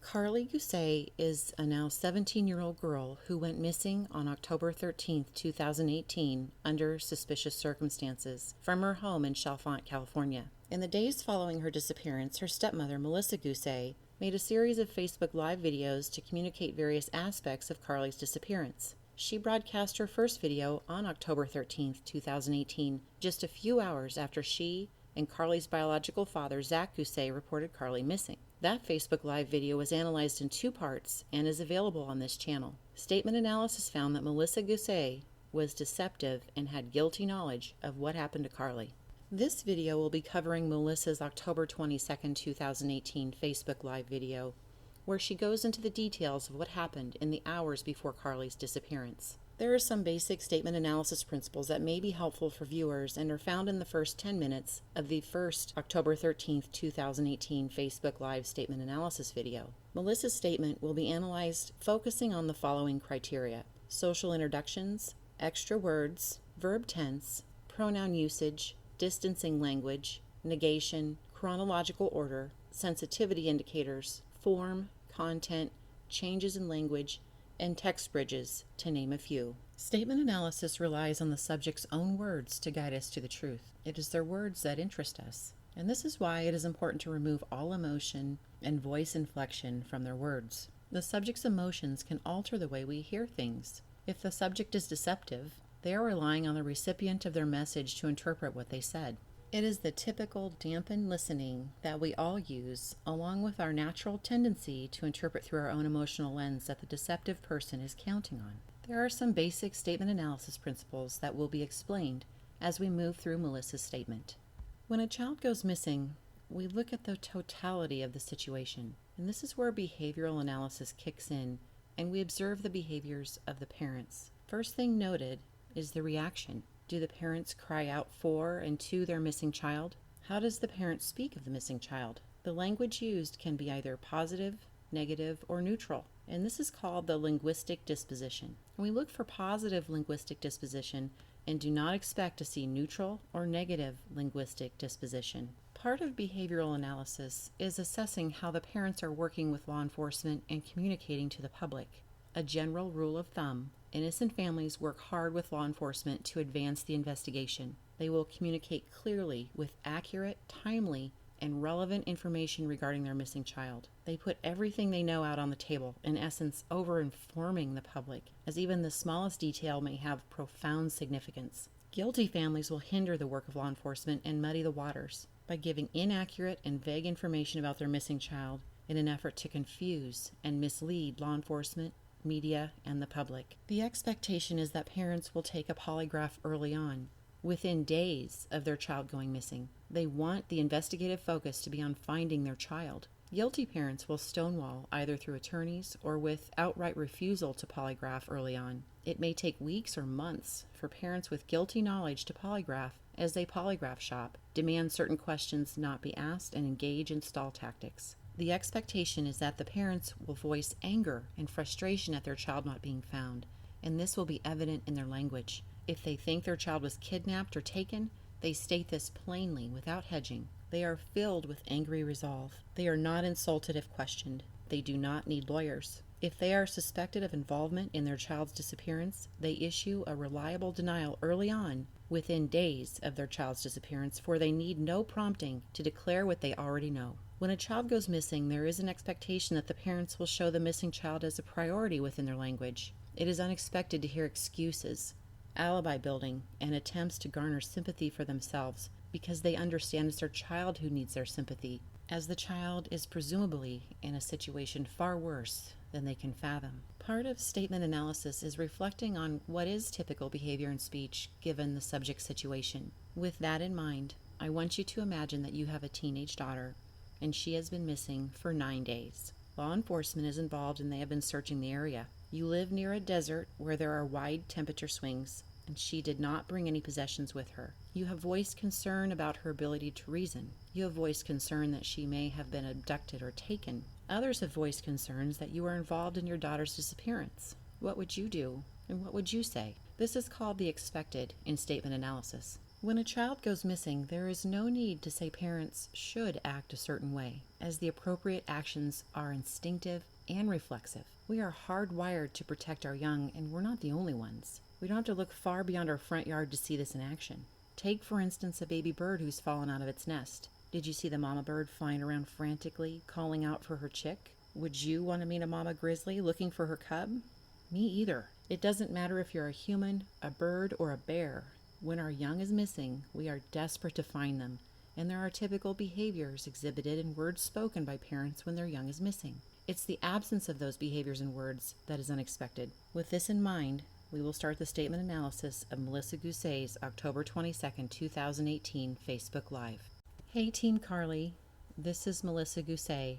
Carly Guse is a now 17-year-old girl who went missing on October 13, 2018, under suspicious circumstances from her home in Chalfont, California. In the days following her disappearance, her stepmother, Melissa Guse, made a series of Facebook Live videos to communicate various aspects of Carly's disappearance. She broadcast her first video on October 13, 2018, just a few hours after she and Carly's biological father, Zach Guse, reported Carly missing. That Facebook Live video was analyzed in 2 parts and is available on this channel. Statement analysis found that Melissa Guse was deceptive and had guilty knowledge of what happened to Carly. This video will be covering Melissa's October 22, 2018 Facebook Live video, where she goes into the details of what happened in the hours before Carly's disappearance. There are some basic statement analysis principles that may be helpful for viewers and are found in the first 10 minutes of the first October 13, 2018 Facebook Live statement analysis video. Melissa's statement will be analyzed focusing on the following criteria: social introductions, extra words, verb tense, pronoun usage, distancing language, negation, chronological order, sensitivity indicators, form, content, changes in language, and text bridges, to name a few. Statement analysis relies on the subject's own words to guide us to the truth. It is their words that interest us, and this is why it is important to remove all emotion and voice inflection from their words. The subject's emotions can alter the way we hear things. If the subject is deceptive, they are relying on the recipient of their message to interpret what they said. It is the typical dampened listening that we all use, along with our natural tendency to interpret through our own emotional lens, that the deceptive person is counting on. There are some basic statement analysis principles that will be explained as we move through Melissa's statement. When a child goes missing, we look at the totality of the situation, and this is where behavioral analysis kicks in, and we observe the behaviors of the parents. First thing noted is the reaction. Do the parents cry out for and to their missing child? How does the parent speak of the missing child? The language used can be either positive, negative, or neutral, and this is called the linguistic disposition. We look for positive linguistic disposition and do not expect to see neutral or negative linguistic disposition. Part of behavioral analysis is assessing how the parents are working with law enforcement and communicating to the public. A general rule of thumb: innocent families work hard with law enforcement to advance the investigation. They will communicate clearly with accurate, timely, and relevant information regarding their missing child. They put everything they know out on the table, in essence over-informing the public, as even the smallest detail may have profound significance. Guilty families will hinder the work of law enforcement and muddy the waters by giving inaccurate and vague information about their missing child in an effort to confuse and mislead law enforcement, media, and the public. The expectation is that parents will take a polygraph early on, within days of their child going missing. They want the investigative focus to be on finding their child. Guilty parents will stonewall either through attorneys or with outright refusal to polygraph early on. It may take weeks or months for parents with guilty knowledge to polygraph as they polygraph shop, demand certain questions not be asked, and engage in stall tactics. The expectation is that the parents will voice anger and frustration at their child not being found, and this will be evident in their language. If they think their child was kidnapped or taken, they state this plainly without hedging. They are filled with angry resolve. They are not insulted if questioned. They do not need lawyers. If they are suspected of involvement in their child's disappearance, they issue a reliable denial early on, within days of their child's disappearance, for they need no prompting to declare what they already know. When a child goes missing, there is an expectation that the parents will show the missing child as a priority within their language. It is unexpected to hear excuses, alibi building, and attempts to garner sympathy for themselves because they understand it's their child who needs their sympathy, as the child is presumably in a situation far worse than they can fathom. Part of statement analysis is reflecting on what is typical behavior and speech given the subject situation. With that in mind, I want you to imagine that you have a teenage daughter and she has been missing for 9 days. Law enforcement is involved and they have been searching the area. You live near a desert where there are wide temperature swings, and she did not bring any possessions with her. You have voiced concern about her ability to reason. You have voiced concern that she may have been abducted or taken. Others have voiced concerns that you are involved in your daughter's disappearance. What would you do, and what would you say? This is called the expected in statement analysis. When a child goes missing, there is no need to say parents should act a certain way, as the appropriate actions are instinctive and reflexive. We are hardwired to protect our young, and we're not the only ones. We don't have to look far beyond our front yard to see this in action. Take, for instance, a baby bird who's fallen out of its nest. Did you see the mama bird flying around frantically, calling out for her chick? Would you want to meet a mama grizzly looking for her cub? Me either. It doesn't matter if you're a human, a bird, or a bear. When our young is missing, we are desperate to find them, and there are typical behaviors exhibited and words spoken by parents when their young is missing. It's the absence of those behaviors and words that is unexpected. With this in mind, we will start the statement analysis of Melissa Guse's October 22nd, 2018 Facebook Live. Hey Team Carly, this is Melissa Guse.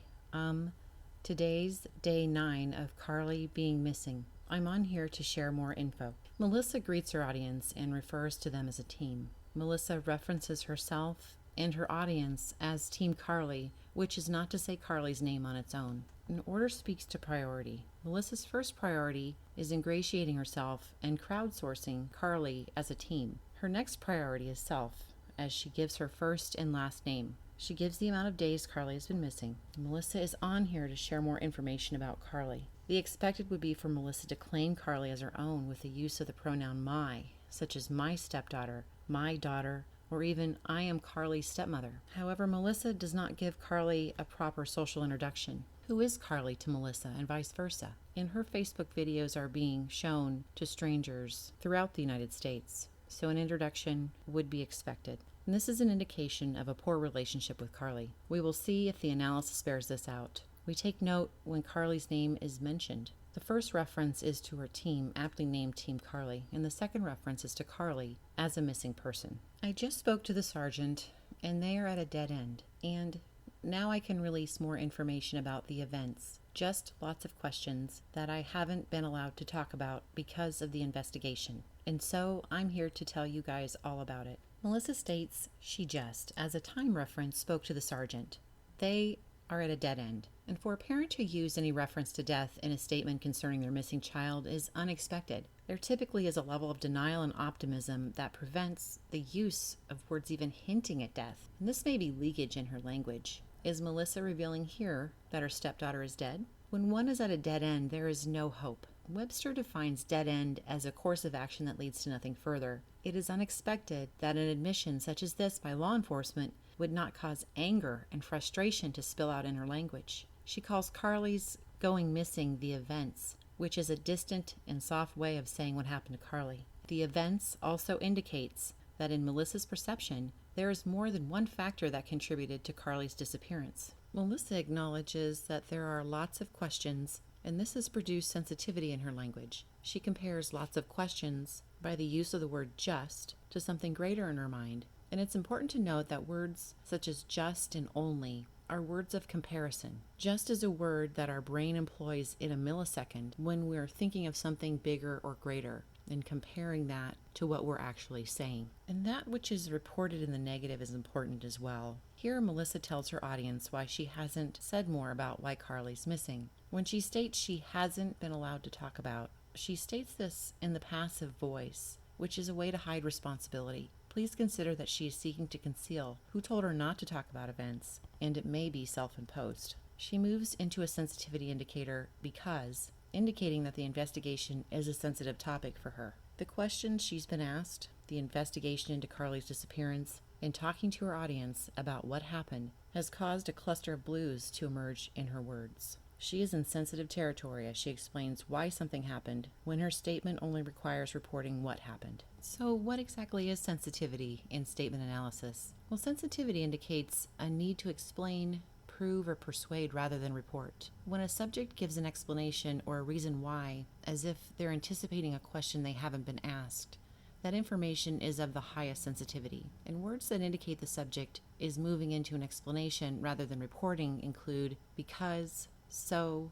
Today's day 9 of Carly being missing. I'm on here to share more info. Melissa greets her audience and refers to them as a team. Melissa references herself and her audience as Team Carly, which is not to say Carly's name on its own. An order speaks to priority. Melissa's first priority is ingratiating herself and crowdsourcing Carly as a team. Her next priority is self, as she gives her first and last name. She gives the amount of days Carly has been missing. Melissa is on here to share more information about Carly. The expected would be for Melissa to claim Carly as her own with the use of the pronoun my, such as my stepdaughter, my daughter, or even I am Carly's stepmother. However, Melissa does not give Carly a proper social introduction. Who is Carly to Melissa and vice versa? And her Facebook videos are being shown to strangers throughout the United States, so an introduction would be expected. And this is an indication of a poor relationship with Carly. We will see if the analysis bears this out. We take note when Carly's name is mentioned. The first reference is to her team, aptly named Team Carly, and the second reference is to Carly as a missing person. I just spoke to the sergeant, and they are at a dead end, and now I can release more information about the events. Just lots of questions that I haven't been allowed to talk about because of the investigation. And so I'm here to tell you guys all about it. Melissa states she just, as a time reference, spoke to the sergeant. They are at a dead end. And for a parent to use any reference to death in a statement concerning their missing child is unexpected. There typically is a level of denial and optimism that prevents the use of words even hinting at death. And this may be leakage in her language. Is Melissa revealing here that her stepdaughter is dead? When one is at a dead end, there is no hope. Webster defines dead end as a course of action that leads to nothing further. It is unexpected that an admission such as this by law enforcement would not cause anger and frustration to spill out in her language. She calls Carly's going missing the events, which is a distant and soft way of saying what happened to Carly. The events also indicates that in Melissa's perception, there is more than one factor that contributed to Carly's disappearance. Melissa acknowledges that there are lots of questions, and this has produced sensitivity in her language. She compares lots of questions by the use of the word just to something greater in her mind, and it's important to note that words such as just and only are words of comparison. Just is a word that our brain employs in a millisecond when we're thinking of something bigger or greater and comparing that to what we're actually saying. And that which is reported in the negative is important as well. Here, Melissa tells her audience why she hasn't said more about why Carly's missing. When she states she hasn't been allowed to talk about, she states this in the passive voice, which is a way to hide responsibility. Please consider that she is seeking to conceal who told her not to talk about events, and it may be self-imposed. She moves into a sensitivity indicator because, indicating that the investigation is a sensitive topic for her. The questions she's been asked, the investigation into Carly's disappearance, and talking to her audience about what happened has caused a cluster of blues to emerge in her words. She is in sensitive territory as she explains why something happened when her statement only requires reporting what happened. So what exactly is sensitivity in statement analysis? Well, sensitivity indicates a need to explain, prove, or persuade rather than report. When a subject gives an explanation or a reason why, as if they're anticipating a question they haven't been asked, that information is of the highest sensitivity. And words that indicate the subject is moving into an explanation rather than reporting include because, so,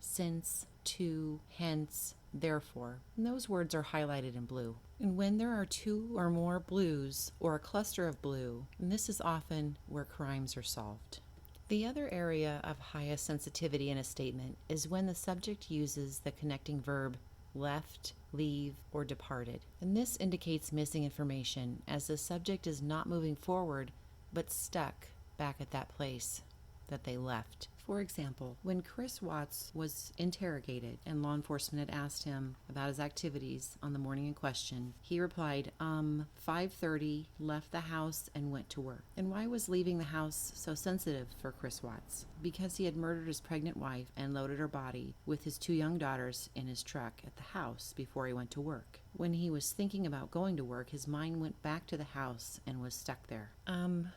since, to, hence, therefore. And those words are highlighted in blue. And when there are two or more blues or a cluster of blue, and this is often where crimes are solved. The other area of highest sensitivity in a statement is when the subject uses the connecting verb left, leave, or departed. And this indicates missing information, as the subject is not moving forward, but stuck back at that place that they left. For example, when Chris Watts was interrogated and law enforcement had asked him about his activities on the morning in question, he replied, 5:30, left the house and went to work. And why was leaving the house so sensitive for Chris Watts? Because he had murdered his pregnant wife and loaded her body with his 2 young daughters in his truck at the house before he went to work. When he was thinking about going to work, his mind went back to the house and was stuck there.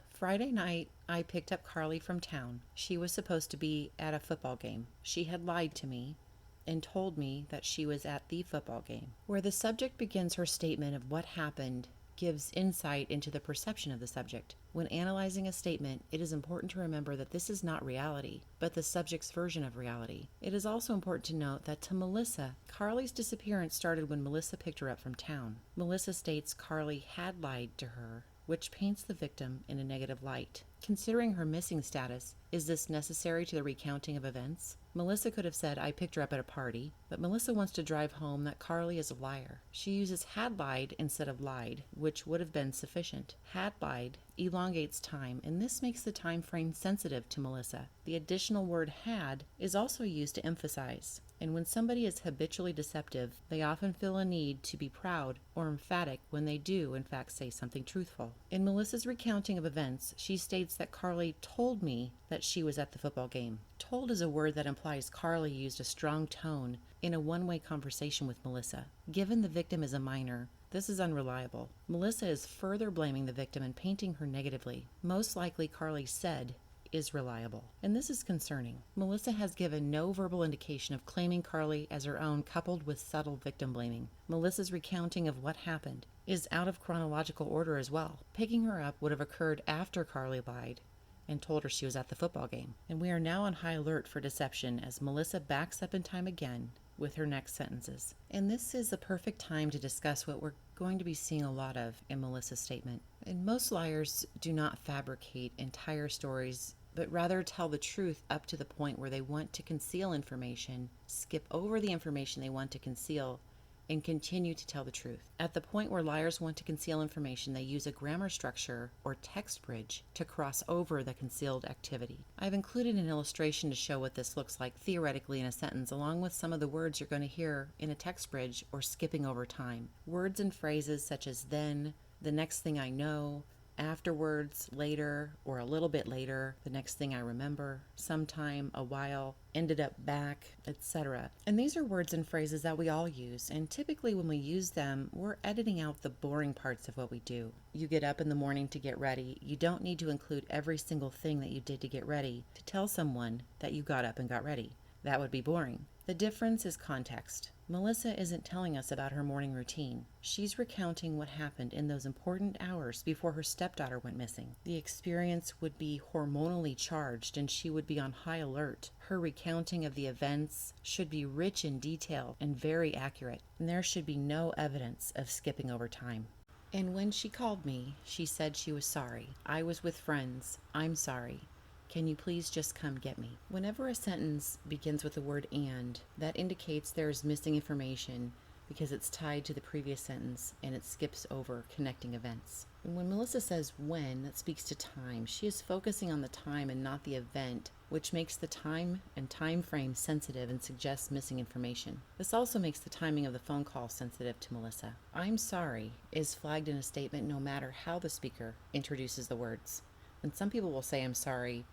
Friday night, I picked up Carly from town. She was supposed to be at a football game. She had lied to me and told me that she was at the football game. Where the subject begins her statement of what happened gives insight into the perception of the subject. When analyzing a statement, it is important to remember that this is not reality, but the subject's version of reality. It is also important to note that to Melissa, Carly's disappearance started when Melissa picked her up from town. Melissa states Carly had lied to her, which paints the victim in a negative light. Considering her missing status, is this necessary to the recounting of events? Melissa could have said, I picked her up at a party, but Melissa wants to drive home that Carly is a liar. She uses had lied instead of lied, which would have been sufficient. Had lied elongates time, and this makes the time frame sensitive to Melissa. The additional word had is also used to emphasize. And when somebody is habitually deceptive, they often feel a need to be proud or emphatic when they do, in fact, say something truthful. In Melissa's recounting of events, she states that Carly told me that she was at the football game. Told is a word that implies Carly used a strong tone in a one-way conversation with Melissa. Given the victim is a minor, this is unreliable. Melissa is further blaming the victim and painting her negatively. Most likely Carly said is reliable, and this is concerning. Melissa has given no verbal indication of claiming Carly as her own, coupled with subtle victim blaming. Melissa's recounting of what happened is out of chronological order as well. Picking her up would have occurred after Carly lied and told her she was at the football game. And we are now on high alert for deception as Melissa backs up in time again with her next sentences. And this is the perfect time to discuss what we're going to be seeing a lot of in Melissa's statement. And most liars do not fabricate entire stories, but rather tell the truth up to the point where they want to conceal information, skip over the information they want to conceal, and continue to tell the truth. At the point where liars want to conceal information, they use a grammar structure or text bridge to cross over the concealed activity. I've included an illustration to show what this looks like theoretically in a sentence, along with some of the words you're going to hear in a text bridge or skipping over time. Words and phrases such as then, the next thing I know, afterwards, later, or a little bit later, the next thing I remember, sometime, a while, ended up back, etc. And these are words and phrases that we all use, and typically when we use them, we're editing out the boring parts of what we do. You get up in the morning to get ready. You don't need to include every single thing that you did to get ready to tell someone that you got up and got ready. That would be boring. The difference is context. Melissa isn't telling us about her morning routine. She's recounting what happened in those important hours before her stepdaughter went missing. The experience would be hormonally charged and she would be on high alert. Her recounting of the events should be rich in detail and very accurate, and there should be no evidence of skipping over time. And when she called me, she said she was sorry. I was with friends. I'm sorry. Can you please just come get me? Whenever a sentence begins with the word and, that indicates there is missing information because it's tied to the previous sentence and it skips over connecting events. And when Melissa says when, that speaks to time. She is focusing on the time and not the event, which makes the time and time frame sensitive and suggests missing information. This also makes the timing of the phone call sensitive to Melissa. I'm sorry is flagged in a statement no matter how the speaker introduces the words. And some people will say I'm sorry,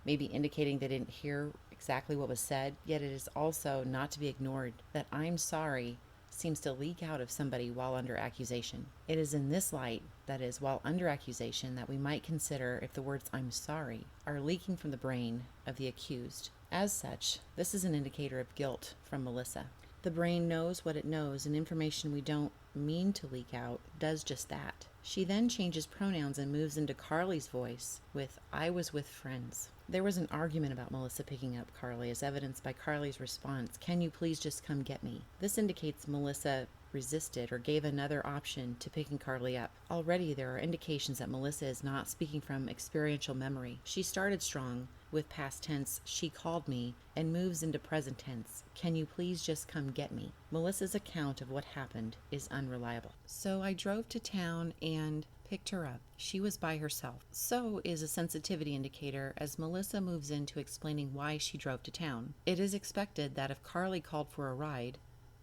maybe indicating they didn't hear exactly what was said, yet it is also not to be ignored that I'm sorry seems to leak out of somebody while under accusation. It is in this light, that is, while under accusation, that we might consider if the words I'm sorry are leaking from the brain of the accused. As such, this is an indicator of guilt from Melissa. The brain knows what it knows, and information we don't mean to leak out does just that. She then changes pronouns and moves into Carly's voice with I was with friends. There was an argument about Melissa picking up Carly as evidenced by Carly's response, can you please just come get me? This indicates Melissa resisted or gave another option to picking Carly up. Already there are indications that Melissa is not speaking from experiential memory. She started strong with past tense, she called me, and moves into present tense, can you please just come get me? Melissa's account of what happened is unreliable. So I drove to town and picked her up. She was by herself. So is a sensitivity indicator as Melissa moves into explaining why she drove to town. It is expected that if Carly called for a ride,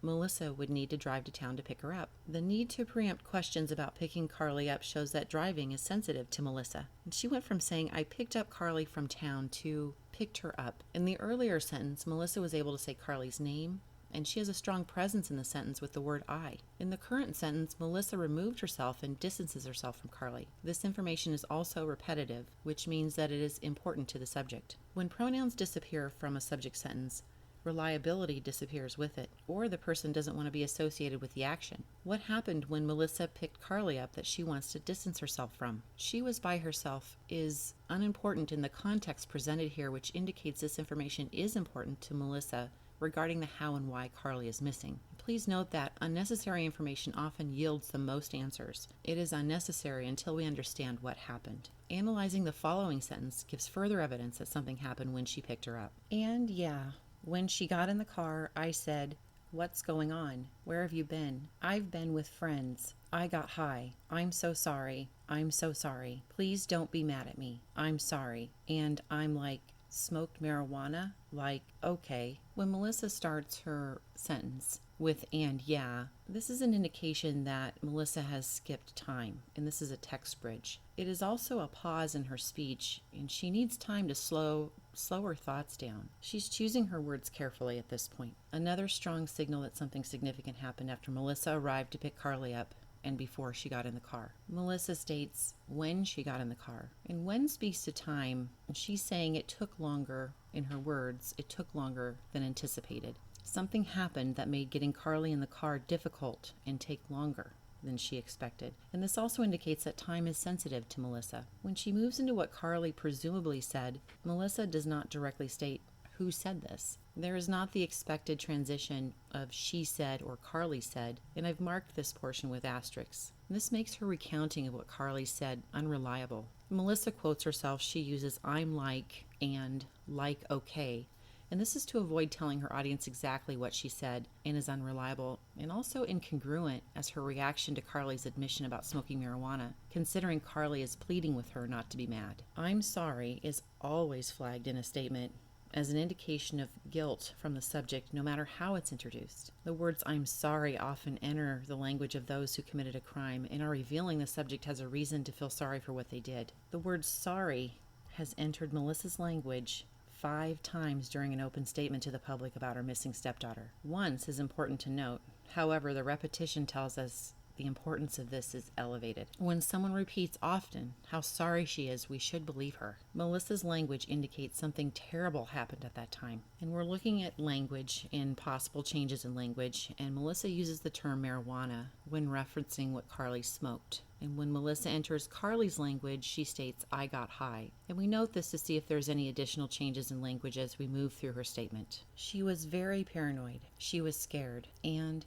Melissa would need to drive to town to pick her up. The need to preempt questions about picking Carly up shows that driving is sensitive to Melissa. And she went from saying, I picked up Carly from town to picked her up. In the earlier sentence, Melissa was able to say Carly's name, and she has a strong presence in the sentence with the word I. In the current sentence, Melissa removed herself and distances herself from Carly. This information is also repetitive, which means that it is important to the subject. When pronouns disappear from a subject sentence, reliability disappears with it, or the person doesn't want to be associated with the action. What happened when Melissa picked Carly up that she wants to distance herself from? She was by herself is unimportant in the context presented here, which indicates this information is important to Melissa regarding the how and why Carly is missing. Please note that unnecessary information often yields the most answers. It is unnecessary until we understand what happened. Analyzing the following sentence gives further evidence that something happened when she picked her up. And yeah, when she got in the car, I said, what's going on? Where have you been? I've been with friends. I got high. I'm so sorry. I'm so sorry. Please don't be mad at me. I'm sorry. And I'm like, smoked marijuana? Like, okay. When Melissa starts her sentence with and yeah, this is an indication that Melissa has skipped time, and this is a text bridge. It is also a pause in her speech, and she needs time to slow her thoughts down. She's choosing her words carefully at this point. Another strong signal that something significant happened after Melissa arrived to pick Carly up and before she got in the car. Melissa states when she got in the car. And when speaks to time, and she's saying it took longer, in her words, it took longer than anticipated. Something happened that made getting Carly in the car difficult and take longer than she expected. And this also indicates that time is sensitive to Melissa. When she moves into what Carly presumably said, Melissa does not directly state who said this. There is not the expected transition of she said or Carly said, and I've marked this portion with asterisks. This makes her recounting of what Carly said unreliable. Melissa quotes herself, she uses I'm like and like okay, and this is to avoid telling her audience exactly what she said and is unreliable and also incongruent as her reaction to Carly's admission about smoking marijuana, considering Carly is pleading with her not to be mad. I'm sorry is always flagged in a statement as an indication of guilt from the subject, no matter how it's introduced. The words I'm sorry often enter the language of those who committed a crime and are revealing the subject has a reason to feel sorry for what they did. The word sorry has entered Melissa's language 5 times during an open statement to the public about her missing stepdaughter. Once is important to note. However, the repetition tells us the importance of this is elevated. When someone repeats often how sorry she is, we should believe her. Melissa's language indicates something terrible happened at that time. And we're looking at language and possible changes in language, and Melissa uses the term marijuana when referencing what Carly smoked. And when Melissa enters Carly's language, she states, I got high. And we note this to see if there's any additional changes in language as we move through her statement. She was very paranoid. She was scared. And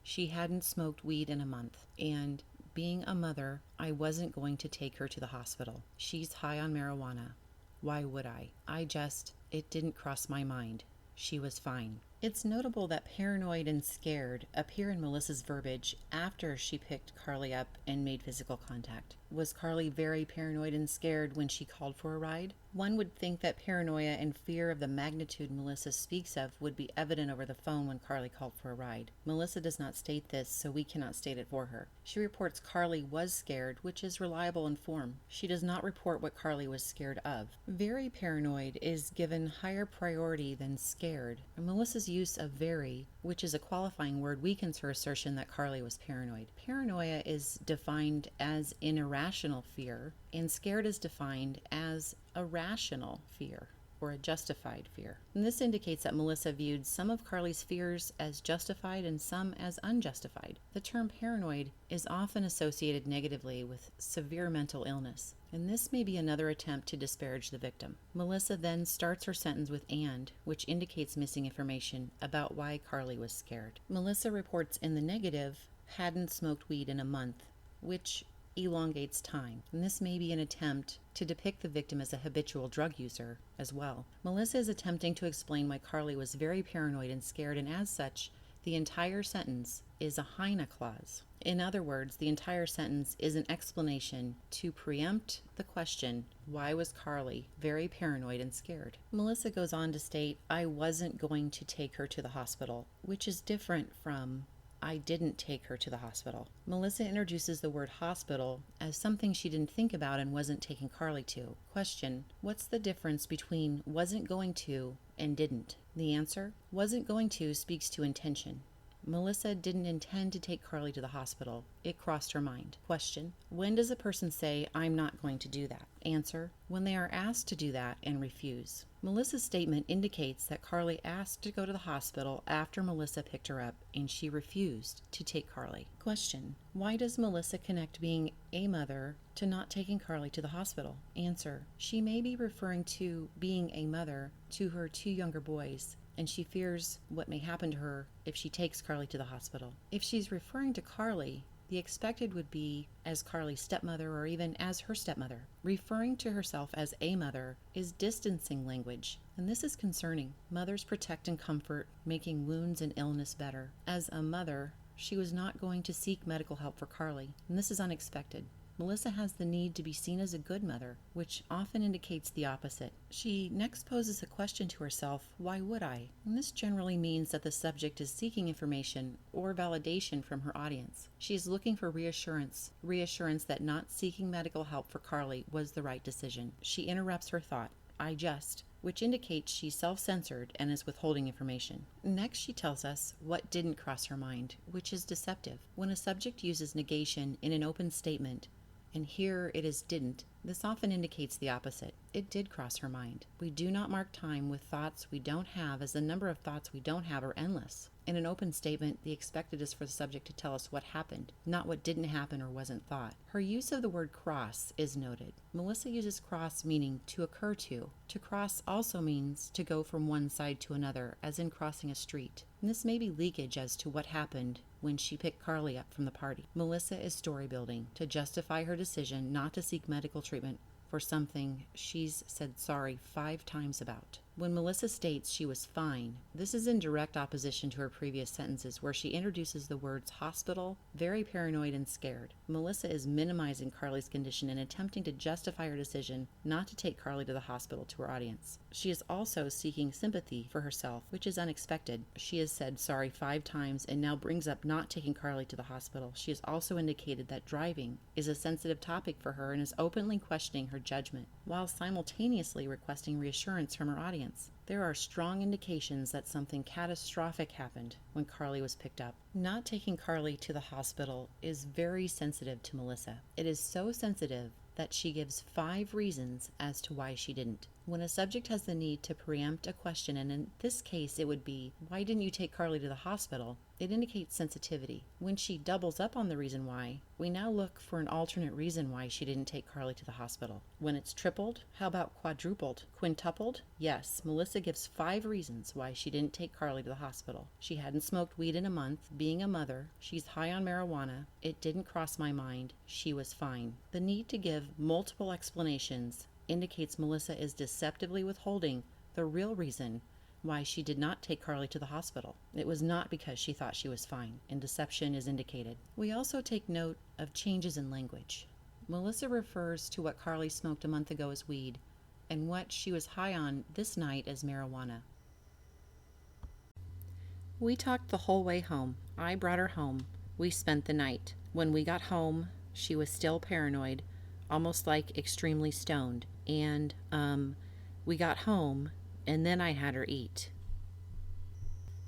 she hadn't smoked weed in a month. And being a mother, I wasn't going to take her to the hospital. She's high on marijuana. Why would I? It didn't cross my mind. She was fine. It's notable that paranoid and scared appear in Melissa's verbiage after she picked Carly up and made physical contact. Was Carly very paranoid and scared when she called for a ride? One would think that paranoia and fear of the magnitude Melissa speaks of would be evident over the phone when Carly called for a ride. Melissa does not state this, so we cannot state it for her. She reports Carly was scared, which is reliable in form. She does not report what Carly was scared of. Very paranoid is given higher priority than scared. And Melissa's use of very, which is a qualifying word, weakens her assertion that Carly was paranoid. Paranoia is defined as an irrational fear, and scared is defined as a rational fear or a justified fear. And this indicates that Melissa viewed some of Carly's fears as justified and some as unjustified. The term paranoid is often associated negatively with severe mental illness, and this may be another attempt to disparage the victim. Melissa then starts her sentence with and, which indicates missing information about why Carly was scared. Melissa reports in the negative hadn't smoked weed in a month, which elongates time. And this may be an attempt to depict the victim as a habitual drug user as well. Melissa is attempting to explain why Carly was very paranoid and scared, and as such, the entire sentence is a Heine clause. In other words, the entire sentence is an explanation to preempt the question, why was Carly very paranoid and scared? Melissa goes on to state, I wasn't going to take her to the hospital, which is different from I didn't take her to the hospital. Melissa introduces the word hospital as something she didn't think about and wasn't taking Carly to. Question, what's the difference between wasn't going to and didn't? The answer, wasn't going to speaks to intention. Melissa didn't intend to take Carly to the hospital. It crossed her mind. Question, when does a person say, I'm not going to do that? Answer, when they are asked to do that and refuse. Melissa's statement indicates that Carly asked to go to the hospital after Melissa picked her up, and she refused to take Carly. Question, why does Melissa connect being a mother to not taking Carly to the hospital? Answer, she may be referring to being a mother to her 2 younger boys, and she fears what may happen to her if she takes Carly to the hospital. If she's referring to Carly, the expected would be as Carly's stepmother or even as her stepmother. Referring to herself as a mother is distancing language, and this is concerning. Mothers protect and comfort, making wounds and illness better. As a mother, she was not going to seek medical help for Carly, and this is unexpected. Melissa has the need to be seen as a good mother, which often indicates the opposite. She next poses a question to herself, why would I? And this generally means that the subject is seeking information or validation from her audience. She is looking for reassurance that not seeking medical help for Carly was the right decision. She interrupts her thought, which indicates she's self-censored and is withholding information. Next, she tells us what didn't cross her mind, which is deceptive. When a subject uses negation in an open statement, and here it is didn't, this often indicates the opposite. It did cross her mind. We do not mark time with thoughts we don't have, as the number of thoughts we don't have are endless. In an open statement, the expected is for the subject to tell us what happened, not what didn't happen or wasn't thought. Her use of the word cross is noted. Melissa uses cross meaning to occur to. To cross also means to go from one side to another, as in crossing a street. And this may be leakage as to what happened when she picked Carly up from the party. Melissa is story building to justify her decision not to seek medical treatment for something she's said sorry 5 times about. When Melissa states she was fine, this is in direct opposition to her previous sentences where she introduces the words hospital, very paranoid, and scared. Melissa is minimizing Carly's condition and attempting to justify her decision not to take Carly to the hospital to her audience. She is also seeking sympathy for herself, which is unexpected. She has said sorry 5 times and now brings up not taking Carly to the hospital. She has also indicated that driving is a sensitive topic for her and is openly questioning her judgment, while simultaneously requesting reassurance from her audience. There are strong indications that something catastrophic happened when Carly was picked up. Not taking Carly to the hospital is very sensitive to Melissa. It is so sensitive that she gives 5 reasons as to why she didn't. When a subject has the need to preempt a question, and in this case it would be, why didn't you take Carly to the hospital? It indicates sensitivity. When she doubles up on the reason why, we now look for an alternate reason why she didn't take Carly to the hospital. When it's tripled, how about quadrupled? Quintupled? Yes, Melissa gives 5 reasons why she didn't take Carly to the hospital. She hadn't smoked weed in a month, being a mother, she's high on marijuana, it didn't cross my mind, she was fine. The need to give multiple explanations indicates Melissa is deceptively withholding the real reason why she did not take Carly to the hospital. It was not because she thought she was fine, and deception is indicated. We also take note of changes in language. Melissa refers to what Carly smoked a month ago as weed, and what she was high on this night as marijuana. We talked the whole way home. I brought her home. We spent the night. When we got home, she was still paranoid, almost like extremely stoned. And we got home, and then I had her eat.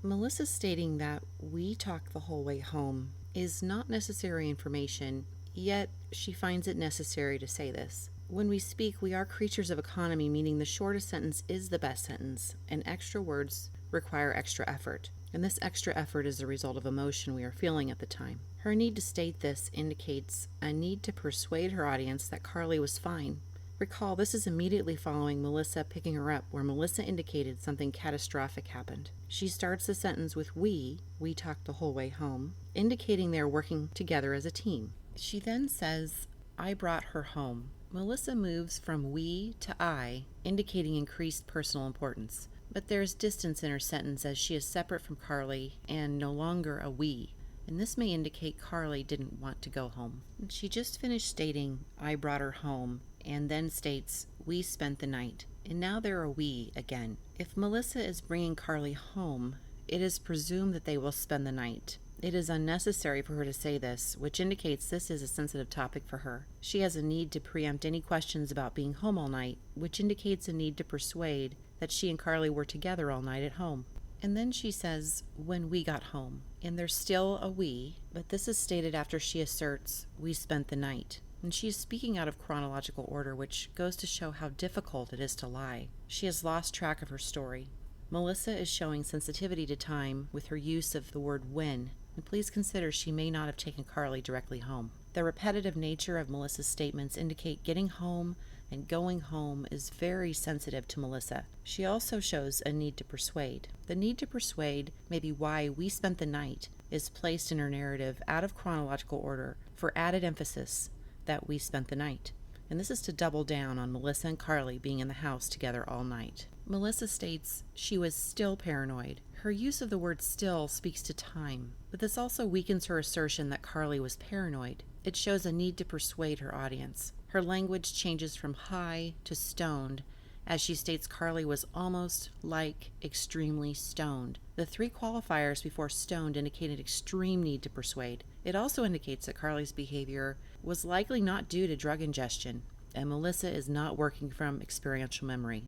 Melissa stating that we talked the whole way home is not necessary information, yet she finds it necessary to say this. When we speak, we are creatures of economy, meaning the shortest sentence is the best sentence, and extra words require extra effort. And this extra effort is the result of emotion we are feeling at the time. Her need to state this indicates a need to persuade her audience that Carly was fine, Recall, this is immediately following Melissa picking her up, where Melissa indicated something catastrophic happened. She starts the sentence with we talked the whole way home, indicating they are working together as a team. She then says, I brought her home. Melissa moves from we to I, indicating increased personal importance. But there's distance in her sentence as she is separate from Carly and no longer a we. And this may indicate Carly didn't want to go home. She just finished stating, I brought her home, and then states, we spent the night. And now they're a we again. If Melissa is bringing Carly home, it is presumed that they will spend the night. It is unnecessary for her to say this, which indicates this is a sensitive topic for her. She has a need to preempt any questions about being home all night, which indicates a need to persuade that she and Carly were together all night at home. And then she says, when we got home. And there's still a we, but this is stated after she asserts, we spent the night. And she is speaking out of chronological order, which goes to show how difficult it is to lie. She has lost track of her story. Melissa is showing sensitivity to time with her use of the word when, and please consider she may not have taken Carly directly home. The repetitive nature of Melissa's statements indicate getting home and going home is very sensitive to Melissa. She also shows a need to persuade. The need to persuade may be why we spent the night is placed in her narrative out of chronological order for added emphasis that we spent the night. And this is to double down on Melissa and Carly being in the house together all night. Melissa states she was still paranoid. Her use of the word still speaks to time, but this also weakens her assertion that Carly was paranoid. It shows a need to persuade her audience. Her language changes from high to stoned as she states Carly was almost like extremely stoned. The three qualifiers before stoned indicated extreme need to persuade. It also indicates that Carly's behavior was likely not due to drug ingestion, and Melissa is not working from experiential memory.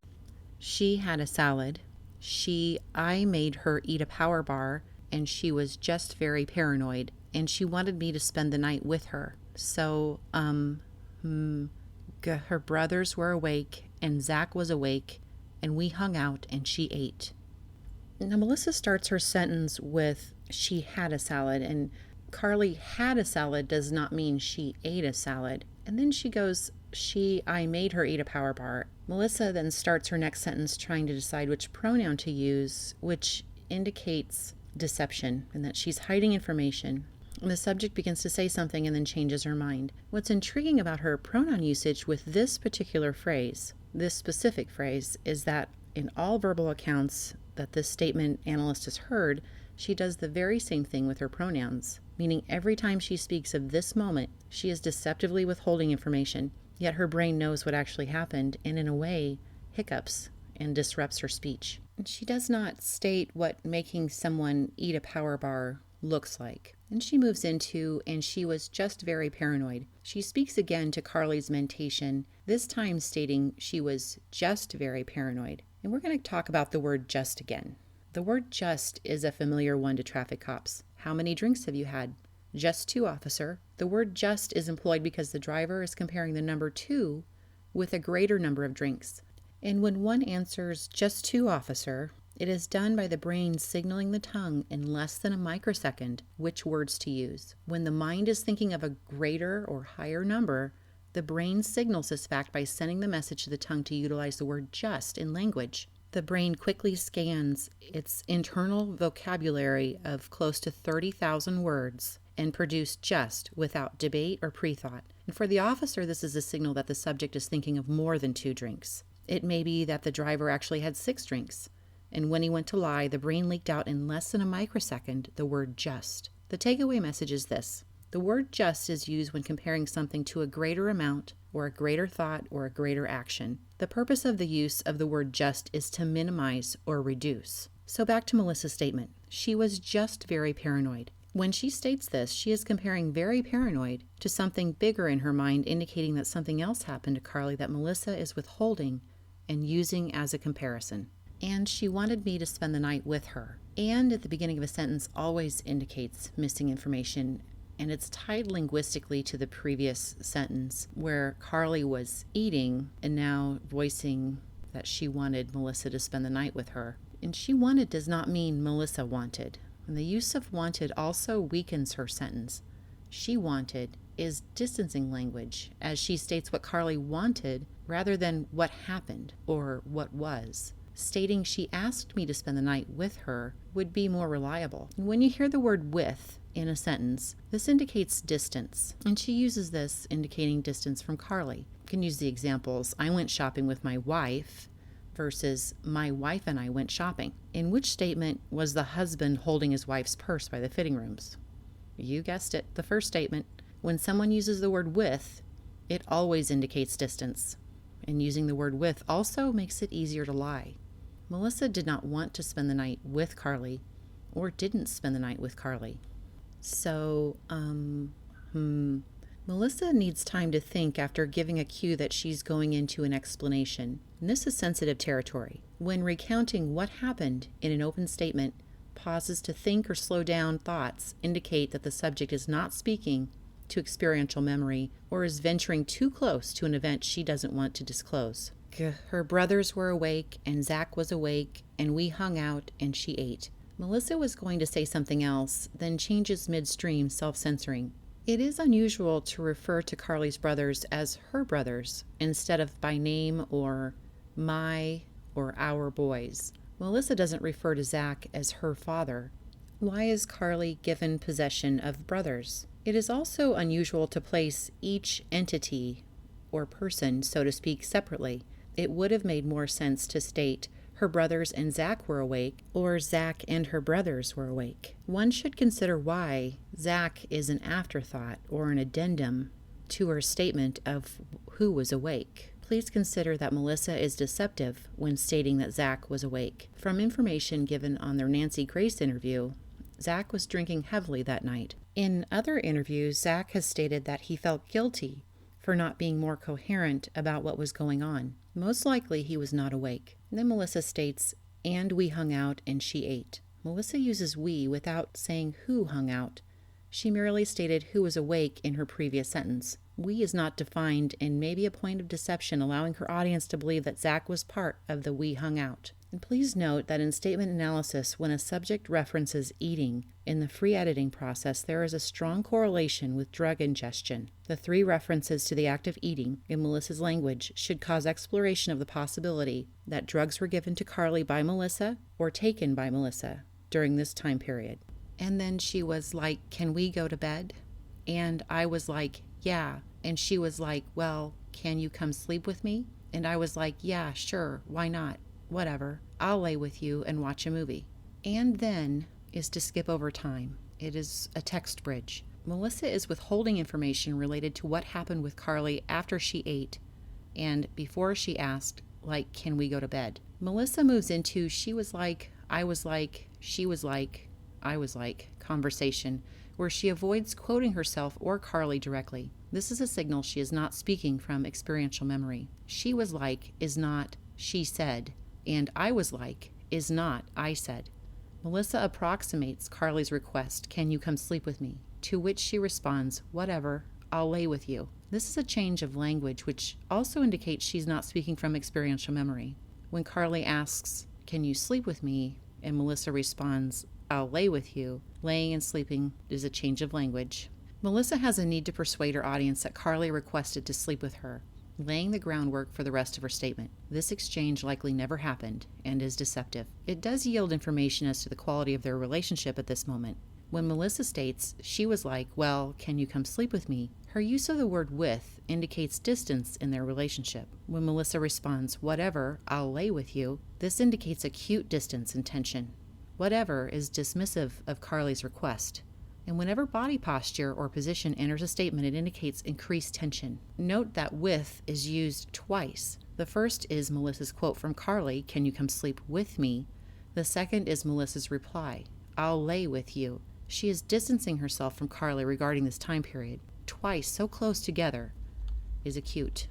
She had a salad. I made her eat a power bar, and she was just very paranoid, and she wanted me to spend the night with her. So, her brothers were awake, and Zach was awake, and we hung out, and she ate. Now, Melissa starts her sentence with, she had a salad, and Carly had a salad does not mean she ate a salad. And then she goes, I made her eat a power bar. Melissa then starts her next sentence trying to decide which pronoun to use, which indicates deception and that she's hiding information. And the subject begins to say something and then changes her mind. What's intriguing about her pronoun usage with this particular phrase, this specific phrase, is that in all verbal accounts that this statement analyst has heard, she does the very same thing with her pronouns, meaning every time she speaks of this moment, she is deceptively withholding information, yet her brain knows what actually happened and in a way hiccups and disrupts her speech. And she does not state what making someone eat a power bar looks like. And she moves into, and she was just very paranoid. She speaks again to Carly's mentation, this time stating she was just very paranoid. And we're going to talk about the word just again. The word just is a familiar one to traffic cops. How many drinks have you had? Just 2, officer. The word just is employed because the driver is comparing the number 2 with a greater number of drinks. And when one answers just 2, officer, it is done by the brain signaling the tongue in less than a microsecond which words to use. When the mind is thinking of a greater or higher number, the brain signals this fact by sending the message to the tongue to utilize the word just in language. The brain quickly scans its internal vocabulary of close to 30,000 words and produce just without debate or pre-thought. And for the officer, this is a signal that the subject is thinking of more than 2 drinks. It may be that the driver actually had 6 drinks. And when he went to lie, the brain leaked out in less than a microsecond the word just. The takeaway message is this. The word just is used when comparing something to a greater amount or a greater thought or a greater action. The purpose of the use of the word just is to minimize or reduce. So back to Melissa's statement. She was just very paranoid. When she states this, she is comparing very paranoid to something bigger in her mind, indicating that something else happened to Carly that Melissa is withholding and using as a comparison. And she wanted me to spend the night with her. And at the beginning of a sentence always indicates missing information, and it's tied linguistically to the previous sentence where Carly was eating and now voicing that she wanted Melissa to spend the night with her. And she wanted does not mean Melissa wanted. And the use of wanted also weakens her sentence. She wanted is distancing language, as she states what Carly wanted rather than what happened or what was. Stating she asked me to spend the night with her would be more reliable. When you hear the word with in a sentence, this indicates distance, and she uses this indicating distance from Carly. You can use the examples, I went shopping with my wife versus my wife and I went shopping. In which statement was the husband holding his wife's purse by the fitting rooms? You guessed it, the first statement. When someone uses the word with, it always indicates distance. And using the word with also makes it easier to lie. Melissa did not want to spend the night with Carly, or didn't spend the night with Carly. So, Melissa needs time to think after giving a cue that she's going into an explanation. And this is sensitive territory. When recounting what happened in an open statement, pauses to think or slow down thoughts indicate that the subject is not speaking to experiential memory or is venturing too close to an event she doesn't want to disclose. Her brothers were awake, and Zach was awake, and we hung out, and she ate. Melissa was going to say something else, then changes midstream, self-censoring. It is unusual to refer to Carly's brothers as her brothers, instead of by name or my or our boys. Melissa doesn't refer to Zach as her father. Why is Carly given possession of brothers? It is also unusual to place each entity or person, so to speak, separately. It would have made more sense to state her brothers and Zach were awake, or Zach and her brothers were awake. One should consider why Zach is an afterthought or an addendum to her statement of who was awake. Please consider that Melissa is deceptive when stating that Zach was awake. From information given on their Nancy Grace interview, Zach was drinking heavily that night. In other interviews, Zach has stated that he felt guilty for not being more coherent about what was going on. Most likely he was not awake. Then Melissa states, and we hung out and she ate. Melissa uses we without saying who hung out. She merely stated who was awake in her previous sentence. We is not defined and may be a point of deception, allowing her audience to believe that Zach was part of the we hung out. And please note that in statement analysis, when a subject references eating in the free editing process, there is a strong correlation with drug ingestion. The three references to the act of eating in Melissa's language should cause exploration of the possibility that drugs were given to Carly by Melissa or taken by Melissa during this time period. And then she was like, can we go to bed? And I was like, yeah. And she was like, well, can you come sleep with me? And I was like, yeah, sure, why not? Whatever, I'll lay with you and watch a movie. And then is to skip over time. It is a text bridge. Melissa is withholding information related to what happened with Carly after she ate and before she asked, like, can we go to bed? Melissa moves into she was like, I was like, she was like, I was like conversation, where she avoids quoting herself or Carly directly. This is a signal she is not speaking from experiential memory. She was like is not she said, and I was like is not I said. Melissa approximates Carly's request, can you come sleep with me? To which she responds, whatever, I'll lay with you. This is a change of language, which also indicates she's not speaking from experiential memory. When Carly asks, can you sleep with me? And Melissa responds, I'll lay with you. Laying and sleeping is a change of language. Melissa has a need to persuade her audience that Carly requested to sleep with her, laying the groundwork for the rest of her statement. This exchange likely never happened and is deceptive. It does yield information as to the quality of their relationship at this moment. When Melissa states, she was like, well, can you come sleep with me? Her use of the word with indicates distance in their relationship. When Melissa responds, whatever, I'll lay with you, this indicates acute distance and tension. Whatever is dismissive of Carly's request. And whenever body posture or position enters a statement, it indicates increased tension. Note that with is used twice. The first is Melissa's quote from Carly, can you come sleep with me? The second is Melissa's reply, I'll lay with you. She is distancing herself from Carly regarding this time period. Twice so close together is acute.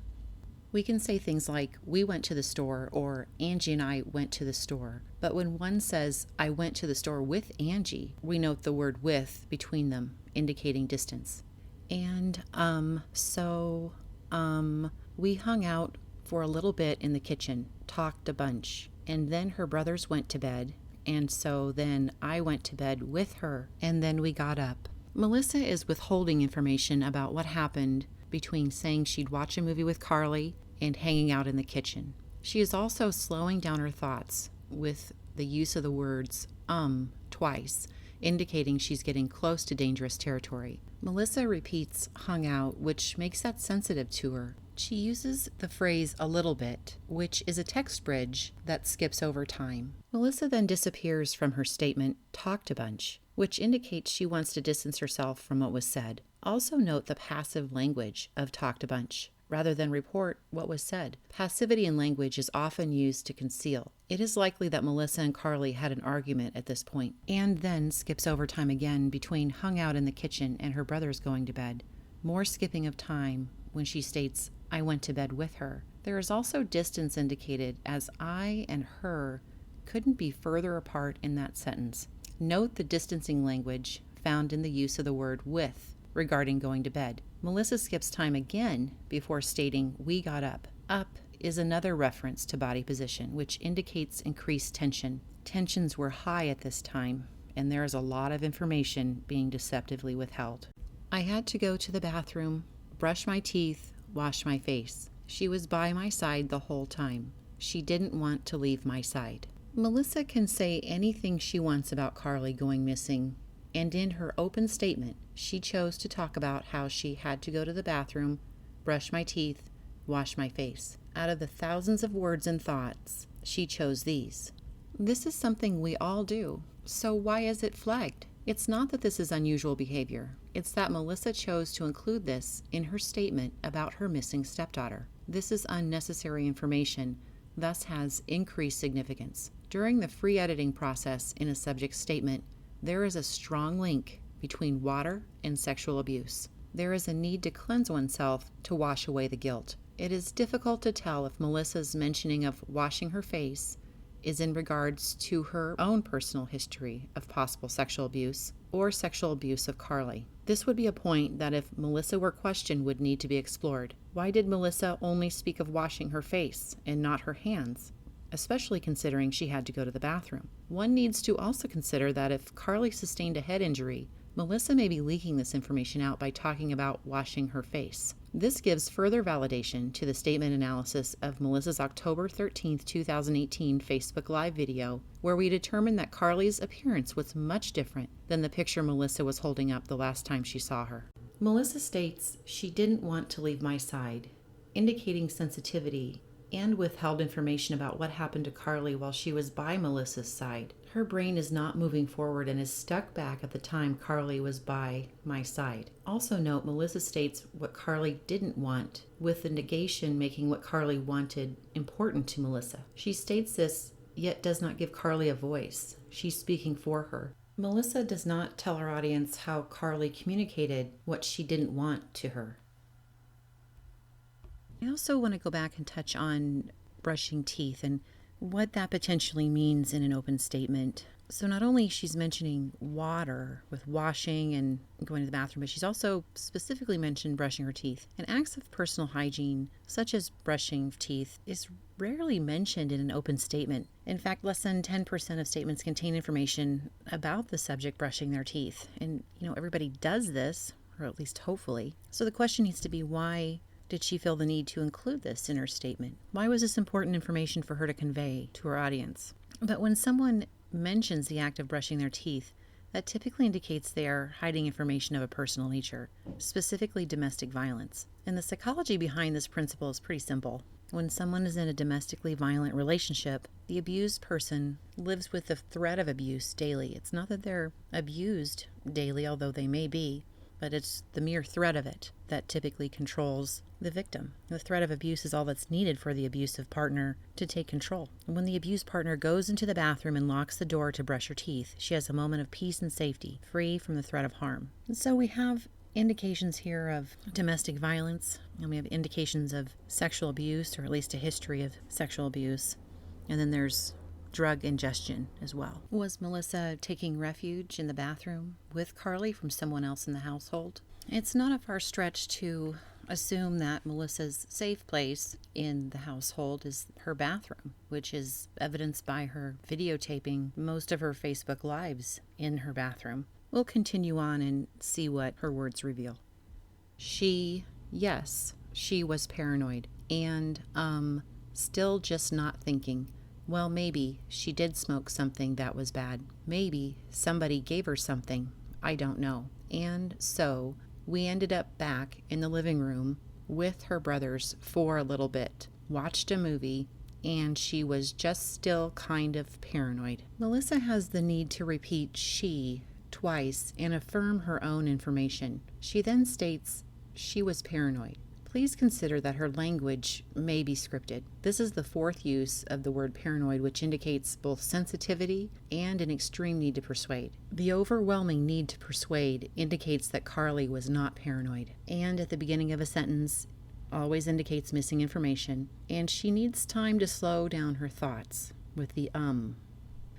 We can say things like, we went to the store, or Angie and I went to the store. But when one says, I went to the store with Angie, we note the word with between them, indicating distance. And, we hung out for a little bit in the kitchen, talked a bunch, and then her brothers went to bed, and so then I went to bed with her, and then we got up. Melissa is withholding information about what happened between saying she'd watch a movie with Carly and hanging out in the kitchen. She is also slowing down her thoughts with the use of the words twice, indicating she's getting close to dangerous territory. Melissa repeats hung out, which makes that sensitive to her. She uses the phrase a little bit, which is a text bridge that skips over time. Melissa then disappears from her statement, talked a bunch, which indicates she wants to distance herself from what was said. Also note the passive language of talked a bunch, rather than report what was said. Passivity in language is often used to conceal. It is likely that Melissa and Carly had an argument at this point, and then skips over time again between hung out in the kitchen and her brothers going to bed. More skipping of time when she states, I went to bed with her. There is also distance indicated, as I and her couldn't be further apart in that sentence. Note the distancing language found in the use of the word with regarding going to bed. Melissa skips time again before stating, we got up. Up is another reference to body position, which indicates increased tension. Tensions were high at this time, and there is a lot of information being deceptively withheld. I had to go to the bathroom, brush my teeth, wash my face. She was by my side the whole time. She didn't want to leave my side. Melissa can say anything she wants about Carly going missing, and in her open statement, she chose to talk about how she had to go to the bathroom, brush my teeth, wash my face. Out of the thousands of words and thoughts, she chose these. This is something we all do, so why is it flagged? It's not that this is unusual behavior. It's that Melissa chose to include this in her statement about her missing stepdaughter. This is unnecessary information, thus has increased significance. During the free editing process in a subject statement, there is a strong link between water and sexual abuse. There is a need to cleanse oneself to wash away the guilt. It is difficult to tell if Melissa's mentioning of washing her face is in regards to her own personal history of possible sexual abuse or sexual abuse of Carly. This would be a point that if Melissa were questioned would need to be explored. Why did Melissa only speak of washing her face and not her hands, especially considering she had to go to the bathroom? One needs to also consider that if Carly sustained a head injury, Melissa may be leaking this information out by talking about washing her face. This gives further validation to the statement analysis of Melissa's October 13, 2018 Facebook Live video, where we determined that Carly's appearance was much different than the picture Melissa was holding up the last time she saw her. Melissa states she didn't want to leave my side, indicating sensitivity and withheld information about what happened to Carly while she was by Melissa's side. Her brain is not moving forward and is stuck back at the time Carly was by my side. Also note, Melissa states what Carly didn't want, with the negation making what Carly wanted important to Melissa. She states this, yet does not give Carly a voice. She's speaking for her. Melissa does not tell her audience how Carly communicated what she didn't want to her. I also want to go back and touch on brushing teeth and what that potentially means in an open statement. So not only she's mentioning water with washing and going to the bathroom, but she's also specifically mentioned brushing her teeth. And acts of personal hygiene, such as brushing teeth, is rarely mentioned in an open statement. In fact, less than 10% of statements contain information about the subject brushing their teeth. And, everybody does this, or at least hopefully. So the question needs to be, why did she feel the need to include this in her statement? Why was this important information for her to convey to her audience? But when someone mentions the act of brushing their teeth, that typically indicates they are hiding information of a personal nature, specifically domestic violence. And the psychology behind this principle is pretty simple. When someone is in a domestically violent relationship, the abused person lives with the threat of abuse daily. It's not that they're abused daily, although they may be, but it's the mere threat of it that typically controls the victim. The threat of abuse is all that's needed for the abusive partner to take control. And when the abused partner goes into the bathroom and locks the door to brush her teeth, she has a moment of peace and safety, free from the threat of harm. And so we have indications here of domestic violence, and we have indications of sexual abuse, or at least a history of sexual abuse. And then there's drug ingestion as well. Was Melissa taking refuge in the bathroom with Carly from someone else in the household? It's not a far stretch to assume that Melissa's safe place in the household is her bathroom, which is evidenced by her videotaping most of her Facebook Lives in her bathroom. We'll continue on and see what her words reveal. Yes, she was paranoid and, still just not thinking. Well, maybe she did smoke something that was bad. Maybe somebody gave her something. I don't know. And so we ended up back in the living room with her brothers for a little bit, watched a movie, and she was just still kind of paranoid. Melissa has the need to repeat she twice and affirm her own information. She then states she was paranoid. Please consider that her language may be scripted. This is the fourth use of the word paranoid, which indicates both sensitivity and an extreme need to persuade. The overwhelming need to persuade indicates that Carly was not paranoid. And at the beginning of a sentence, always indicates missing information, and she needs time to slow down her thoughts with the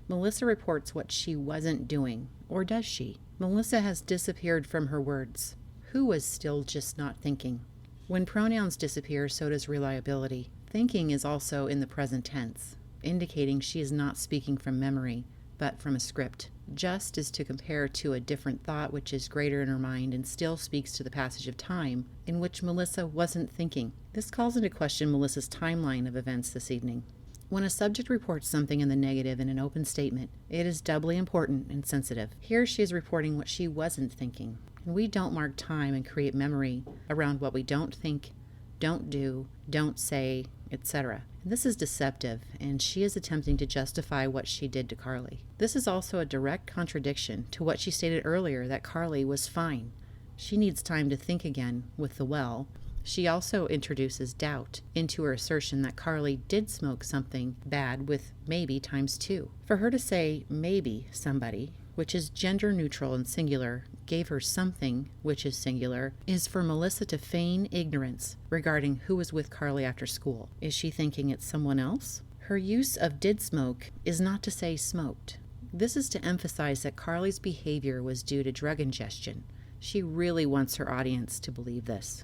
Melissa reports what she wasn't doing, or does she? Melissa has disappeared from her words. Who was still just not thinking? When pronouns disappear, so does reliability. Thinking is also in the present tense, indicating she is not speaking from memory, but from a script. Just is to compare to a different thought which is greater in her mind and still speaks to the passage of time in which Melissa wasn't thinking. This calls into question Melissa's timeline of events this evening. When a subject reports something in the negative in an open statement, it is doubly important and sensitive. Here she is reporting what she wasn't thinking. And we don't mark time and create memory around what we don't think, don't do, don't say, etc. This is deceptive, and she is attempting to justify what she did to Carly. This is also a direct contradiction to what she stated earlier, that Carly was fine. She needs time to think again with the well. She also introduces doubt into her assertion that Carly did smoke something bad with maybe times 2. For her to say maybe somebody, which is gender neutral and singular, gave her something, which is singular, is for Melissa to feign ignorance regarding who was with Carly after school. Is she thinking it's someone else? Her use of did smoke is not to say smoked. This is to emphasize that Carly's behavior was due to drug ingestion. She really wants her audience to believe this.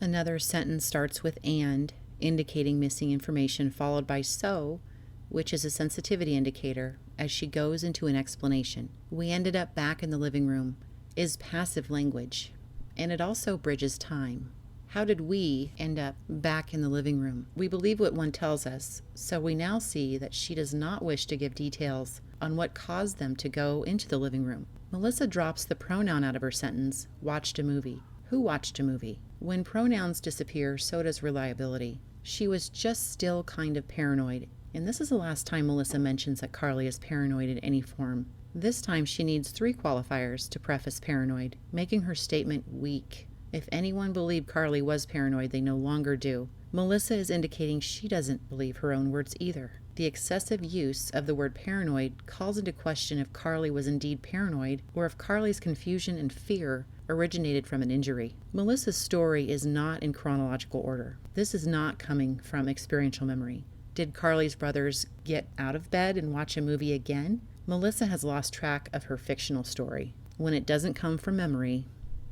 Another sentence starts with and, indicating missing information, followed by so, which is a sensitivity indicator, as she goes into an explanation. We ended up back in the living room is passive language, and it also bridges time. How did we end up back in the living room? We believe what one tells us, so we now see that she does not wish to give details on what caused them to go into the living room. Melissa drops the pronoun out of her sentence, watched a movie. Who watched a movie? When pronouns disappear, so does reliability. She was just still kind of paranoid, and this is the last time Melissa mentions that Carly is paranoid in any form. This time she needs 3 qualifiers to preface paranoid, making her statement weak. If anyone believed Carly was paranoid, they no longer do. Melissa is indicating she doesn't believe her own words either. The excessive use of the word paranoid calls into question if Carly was indeed paranoid, or if Carly's confusion and fear originated from an injury. Melissa's story is not in chronological order. This is not coming from experiential memory. Did Carly's brothers get out of bed and watch a movie again? Melissa has lost track of her fictional story. When it doesn't come from memory,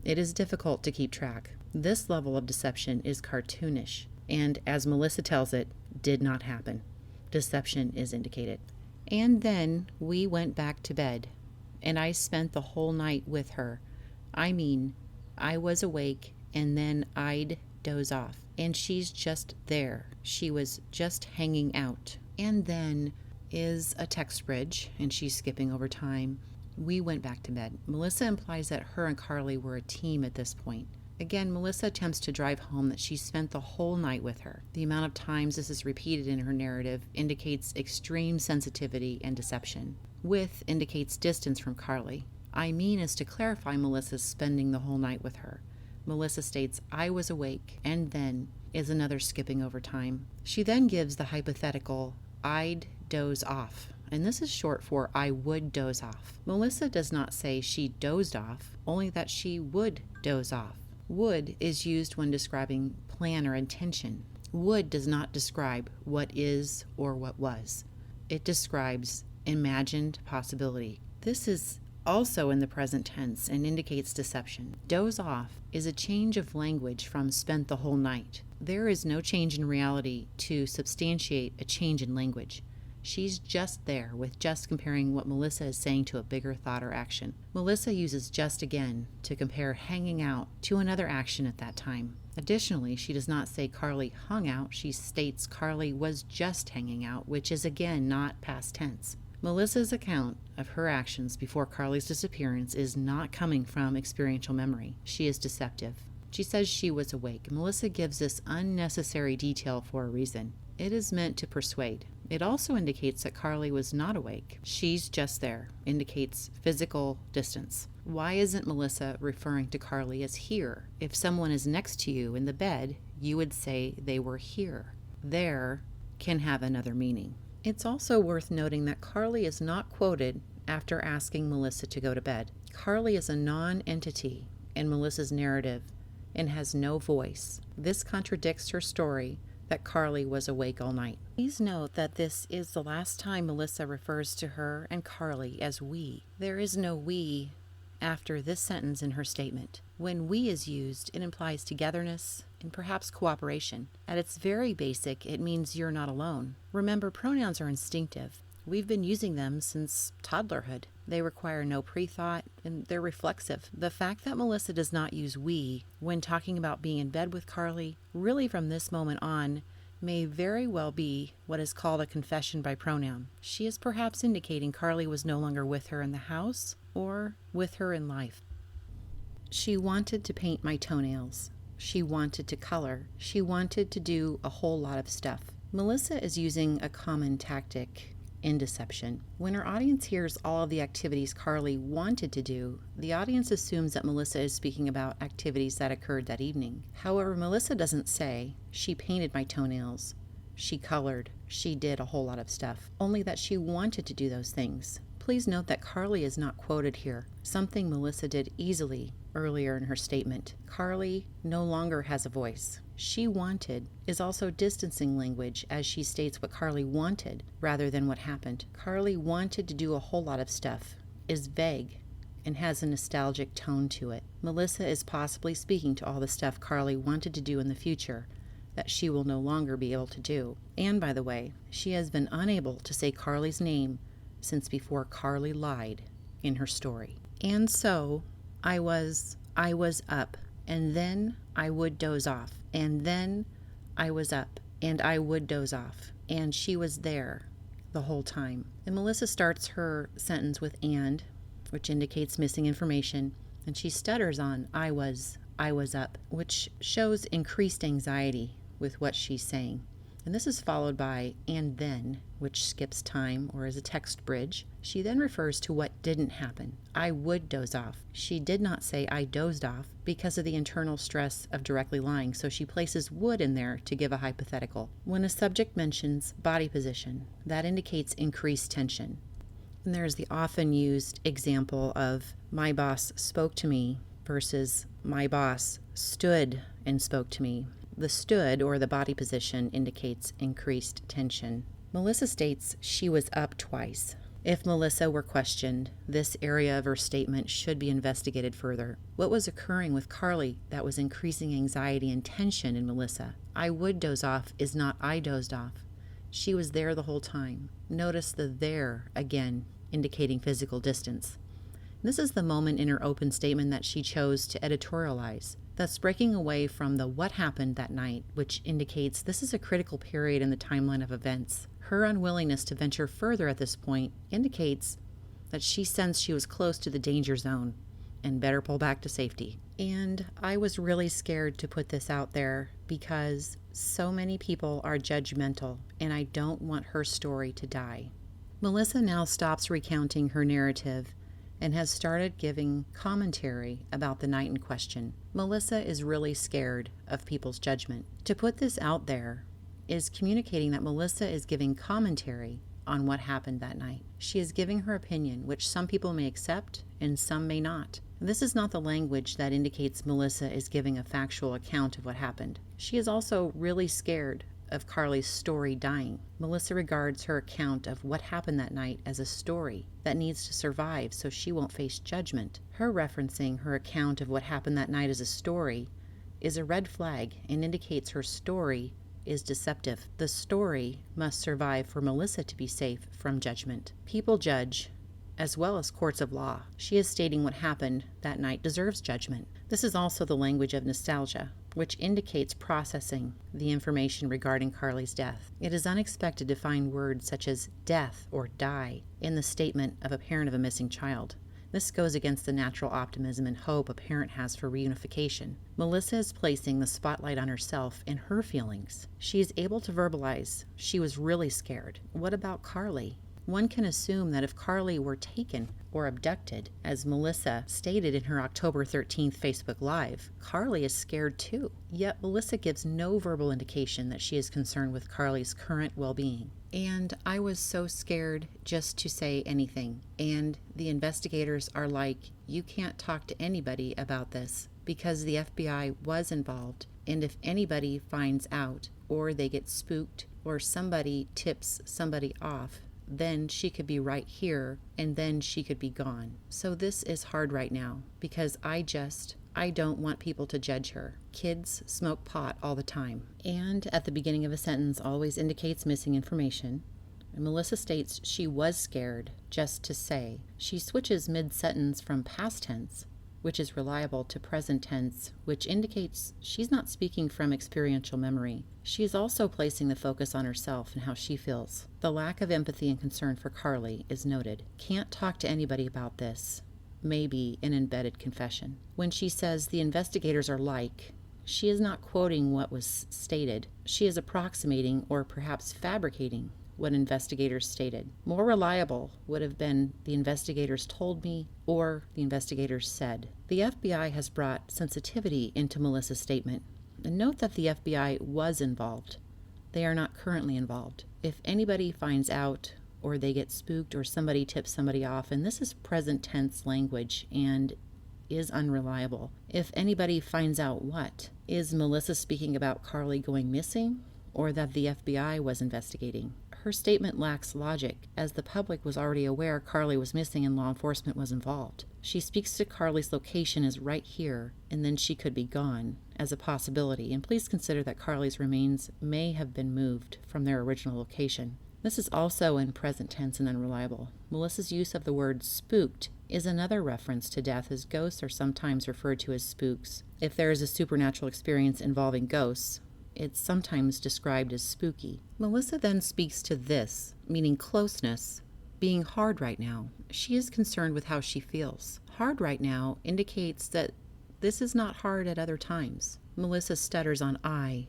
it is difficult to keep track. This level of deception is cartoonish, and as Melissa tells it, did not happen. Deception is indicated. And then we went back to bed, and I spent the whole night with her. I mean, I was awake, and then I'd doze off, and she's just there. She was just hanging out. And then is a text bridge, and she's skipping over time. We went back to bed. Melissa implies that her and Carly were a team at this point. Again, Melissa attempts to drive home that she spent the whole night with her. The amount of times this is repeated in her narrative indicates extreme sensitivity and deception. With indicates distance from Carly. I mean is to clarify Melissa's spending the whole night with her. Melissa states, I was awake, and then is another skipping over time. She then gives the hypothetical, I'd doze off, and this is short for I would doze off. Melissa does not say she dozed off, only that she would doze off. Would is used when describing plan or intention. Would does not describe what is or what was. It describes imagined possibility. This is also in the present tense and indicates deception. Doze off is a change of language from spent the whole night. There is no change in reality to substantiate a change in language. She's just there, with just comparing what Melissa is saying to a bigger thought or action. Melissa uses just again to compare hanging out to another action at that time. Additionally, she does not say Carly hung out. She states Carly was just hanging out, which is again not past tense. Melissa's account of her actions before Carly's disappearance is not coming from experiential memory. She is deceptive. She says she was awake. Melissa gives this unnecessary detail for a reason. It is meant to persuade. It also indicates that Carly was not awake. She's just there. Indicates physical distance. Why isn't Melissa referring to Carly as here? If someone is next to you in the bed, you would say they were here. There can have another meaning. It's also worth noting that Carly is not quoted after asking Melissa to go to bed. Carly is a non-entity in Melissa's narrative and has no voice. This contradicts her story that Carly was awake all night. Please note that this is the last time Melissa refers to her and Carly as we. There is no we after this sentence in her statement. When we is used, it implies togetherness and perhaps cooperation. At its very basic, it means you're not alone. Remember, pronouns are instinctive. We've been using them since toddlerhood. They require no pre-thought, and they're reflexive. The fact that Melissa does not use we when talking about being in bed with Carly, really from this moment on, may very well be what is called a confession by pronoun. She is perhaps indicating Carly was no longer with her in the house or with her in life. She wanted to paint my toenails. She wanted to color. She wanted to do a whole lot of stuff. Melissa is using a common tactic in deception. When her audience hears all of the activities Carly wanted to do, the audience assumes that Melissa is speaking about activities that occurred that evening. However, Melissa doesn't say, she painted my toenails, she colored, she did a whole lot of stuff, only that she wanted to do those things. Please note that Carly is not quoted here, something Melissa did easily earlier in her statement. Carly no longer has a voice. She wanted is also distancing language, as she states what Carly wanted rather than what happened. Carly wanted to do a whole lot of stuff is vague and has a nostalgic tone to it. Melissa is possibly speaking to all the stuff Carly wanted to do in the future that she will no longer be able to do. And by the way, she has been unable to say Carly's name since before Carly lied in her story. And so I was up, and then I would doze off, and then I was up, and I would doze off, and she was there the whole time. And Melissa starts her sentence with and, which indicates missing information, and she stutters on I was up, which shows increased anxiety with what she's saying. And this is followed by and then, which skips time or is a text bridge. She then refers to what didn't happen. I would doze off. She did not say I dozed off because of the internal stress of directly lying, so she places would in there to give a hypothetical. When a subject mentions body position, that indicates increased tension. And there's the often used example of my boss spoke to me versus my boss stood and spoke to me. The stood, or the body position, indicates increased tension. Melissa states she was up twice. If Melissa were questioned, this area of her statement should be investigated further. What was occurring with Carly that was increasing anxiety and tension in Melissa? I would doze off is not I dozed off. She was there the whole time. Notice the there again, indicating physical distance. This is the moment in her open statement that she chose to editorialize, thus breaking away from the what happened that night, which indicates this is a critical period in the timeline of events. Her unwillingness to venture further at this point indicates that she sensed she was close to the danger zone and better pull back to safety. And I was really scared to put this out there because so many people are judgmental, and I don't want her story to die. Melissa now stops recounting her narrative and has started giving commentary about the night in question. Melissa is really scared of people's judgment. To put this out there is communicating that Melissa is giving commentary on what happened that night. She is giving her opinion, which some people may accept and some may not. This is not the language that indicates Melissa is giving a factual account of what happened. She is also really scared of Carly's story dying. Melissa regards her account of what happened that night as a story that needs to survive so she won't face judgment. Her referencing her account of what happened that night as a story is a red flag and indicates her story is deceptive. The story must survive for Melissa to be safe from judgment. People judge, as well as courts of law. She is stating what happened that night deserves judgment. This is also the language of nostalgia, which indicates processing the information regarding Carly's death. It is unexpected to find words such as death or die in the statement of a parent of a missing child. This goes against the natural optimism and hope a parent has for reunification. Melissa is placing the spotlight on herself and her feelings. She is able to verbalize she was really scared. What about Carly? One can assume that if Carly were taken or abducted, as Melissa stated in her October 13th Facebook Live, Carly is scared too. Yet Melissa gives no verbal indication that she is concerned with Carly's current well-being. And I was so scared just to say anything. And the investigators are like, you can't talk to anybody about this because the FBI was involved. And if anybody finds out or they get spooked or somebody tips somebody off, then she could be right here and then she could be gone. So this is hard right now because I don't want people to judge her. Kids smoke pot all the time. And at the beginning of a sentence always indicates missing information. And Melissa states she was scared just to say. She switches mid-sentence from past tense, which is reliable, to present tense, which indicates she's not speaking from experiential memory. She is also placing the focus on herself and how she feels. The lack of empathy and concern for Carly is noted. Can't talk to anybody about this. Maybe an embedded confession. When she says the investigators are like, she is not quoting what was stated. She is approximating or perhaps fabricating what investigators stated. More reliable would have been the investigators told me or the investigators said. The FBI has brought sensitivity into Melissa's statement. And note that the FBI was involved. They are not currently involved. If anybody finds out or they get spooked or somebody tips somebody off, and this is present tense language and is unreliable. If anybody finds out what? Is Melissa speaking about Carly going missing or that the FBI was investigating? Her statement lacks logic, as the public was already aware Carly was missing and law enforcement was involved. She speaks to Carly's location as right here, and then she could be gone, as a possibility, and please consider that Carly's remains may have been moved from their original location. This is also in present tense and unreliable. Melissa's use of the word spooked is another reference to death, as ghosts are sometimes referred to as spooks. If there is a supernatural experience involving ghosts, it's sometimes described as spooky. Melissa then speaks to this, meaning closeness, being hard right now. She is concerned with how she feels. Hard right now indicates that this is not hard at other times. Melissa stutters on I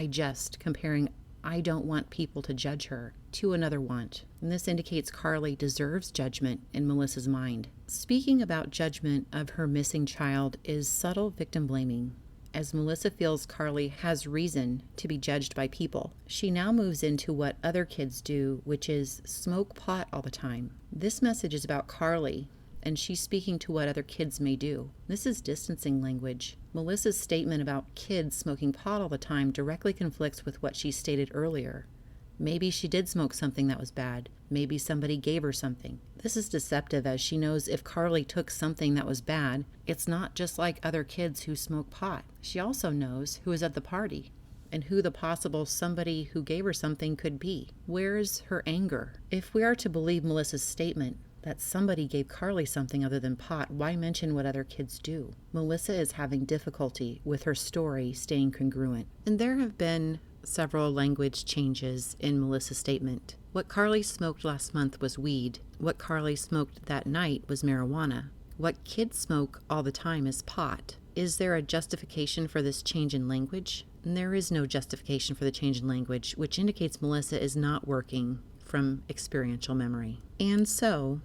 just, comparing I don't want people to judge her to another want. And this indicates Carly deserves judgment in Melissa's mind. Speaking about judgment of her missing child is subtle victim blaming. As Melissa feels Carly has reason to be judged by people, she now moves into what other kids do, which is smoke pot all the time. This message is about Carly, and she's speaking to what other kids may do. This is distancing language. Melissa's statement about kids smoking pot all the time directly conflicts with what she stated earlier. Maybe she did smoke something that was bad. Maybe somebody gave her something. This is deceptive, as she knows if Carly took something that was bad, it's not just like other kids who smoke pot. She also knows who is at the party and who the possible somebody who gave her something could be. Where's her anger? If we are to believe Melissa's statement that somebody gave Carly something other than pot, why mention what other kids do? Melissa is having difficulty with her story staying congruent. And there have been several language changes in Melissa's statement. What Carly smoked last month was weed. What Carly smoked that night was marijuana. What kids smoke all the time is pot. Is there a justification for this change in language? And there is no justification for the change in language, which indicates Melissa is not working from experiential memory. And so,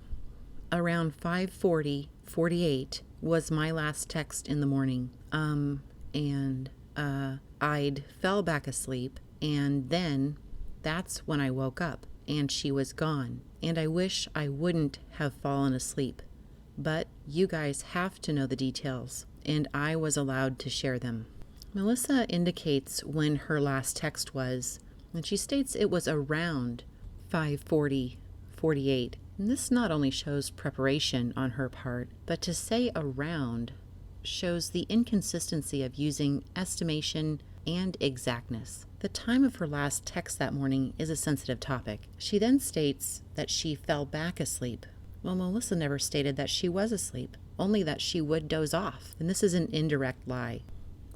around 5:48 was my last text in the morning. I'd fell back asleep, and then that's when I woke up, and she was gone. And I wish I wouldn't have fallen asleep, but you guys have to know the details, and I was allowed to share them. Melissa indicates when her last text was, and she states it was around 5:48. And this not only shows preparation on her part, but to say around shows the inconsistency of using estimation and exactness. The time of her last text that morning is a sensitive topic. She then states that she fell back asleep. Well, Melissa never stated that she was asleep, only that she would doze off, and this is an indirect lie.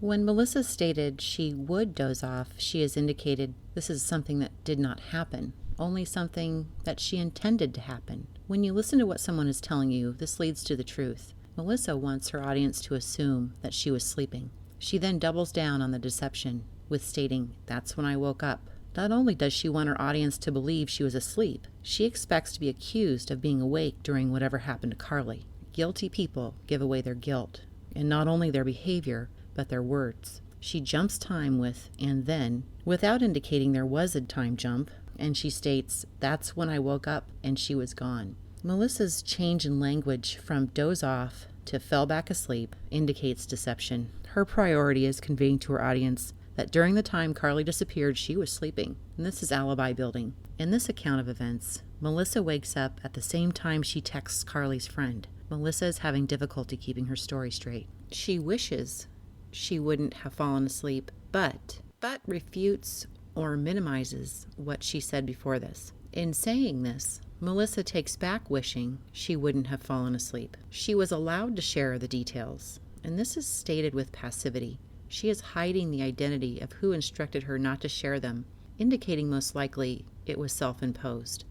When Melissa stated she would doze off, she has indicated this is something that did not happen, only something that she intended to happen. When you listen to what someone is telling you, this leads to the truth. Melissa wants her audience to assume that she was sleeping. She then doubles down on the deception with stating, "That's when I woke up." Not only does she want her audience to believe she was asleep, she expects to be accused of being awake during whatever happened to Carly. Guilty people give away their guilt, and not only their behavior, but their words. She jumps time with "and then," without indicating there was a time jump, and she states, "That's when I woke up and she was gone." Melissa's change in language from doze off to fell back asleep indicates deception. Her priority is conveying to her audience that during the time Carly disappeared, she was sleeping, and this is alibi building. In this account of events, Melissa wakes up at the same time she texts Carly's friend. Melissa is having difficulty keeping her story straight. She wishes she wouldn't have fallen asleep, but refutes or minimizes what she said before this. In saying this, Melissa takes back wishing she wouldn't have fallen asleep. She was allowed to share the details, and this is stated with passivity. She is hiding the identity of who instructed her not to share them, indicating most likely it was self-imposed.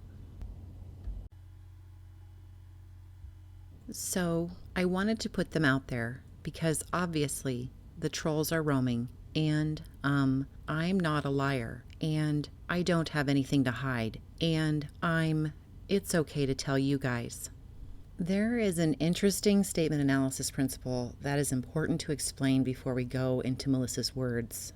So I wanted to put them out there because obviously the trolls are roaming, and I'm not a liar, and I don't have anything to hide, and it's okay to tell you guys. There is an interesting statement analysis principle that is important to explain before we go into Melissa's words.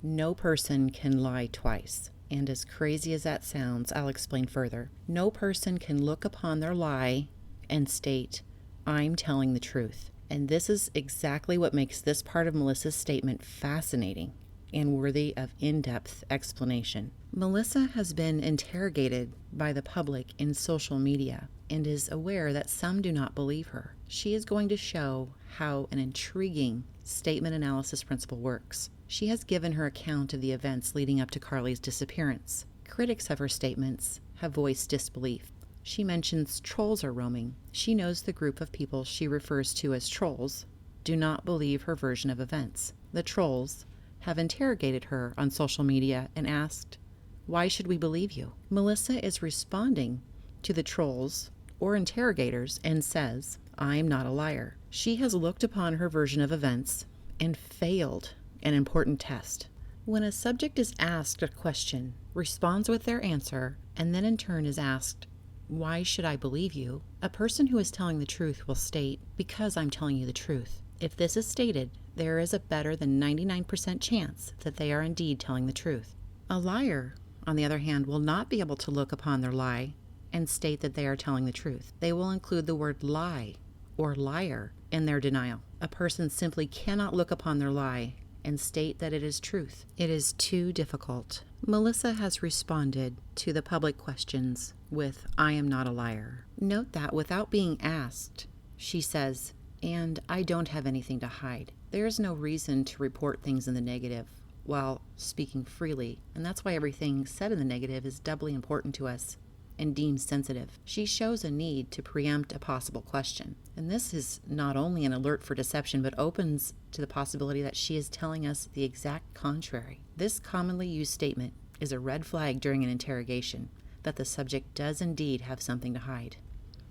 No person can lie twice. And as crazy as that sounds, I'll explain further. No person can look upon their lie and state, "I'm telling the truth." And this is exactly what makes this part of Melissa's statement fascinating and worthy of in-depth explanation. Melissa has been interrogated by the public in social media and is aware that some do not believe her. She is going to show how an intriguing statement analysis principle works. She has given her account of the events leading up to Carly's disappearance. Critics of her statements have voiced disbelief. She mentions trolls are roaming. She knows the group of people she refers to as trolls do not believe her version of events. The trolls have interrogated her on social media and asked, "Why should we believe you?" Melissa is responding to the trolls or interrogators and says, "I'm not a liar." She has looked upon her version of events and failed an important test. When a subject is asked a question, responds with their answer, and then in turn is asked, "Why should I believe you?" a person who is telling the truth will state, "Because I'm telling you the truth." If this is stated, there is a better than 99% chance that they are indeed telling the truth. A liar, on the other hand, will not be able to look upon their lie and state that they are telling the truth. They will include the word lie or liar in their denial. A person simply cannot look upon their lie and state that it is truth. It is too difficult. Melissa has responded to the public questions with, "I am not a liar." Note that without being asked, she says, "And I don't have anything to hide." There is no reason to report things in the negative while speaking freely, and that's why everything said in the negative is doubly important to us and deemed sensitive. She shows a need to preempt a possible question, and this is not only an alert for deception, but opens to the possibility that she is telling us the exact contrary. This commonly used statement is a red flag during an interrogation that the subject does indeed have something to hide.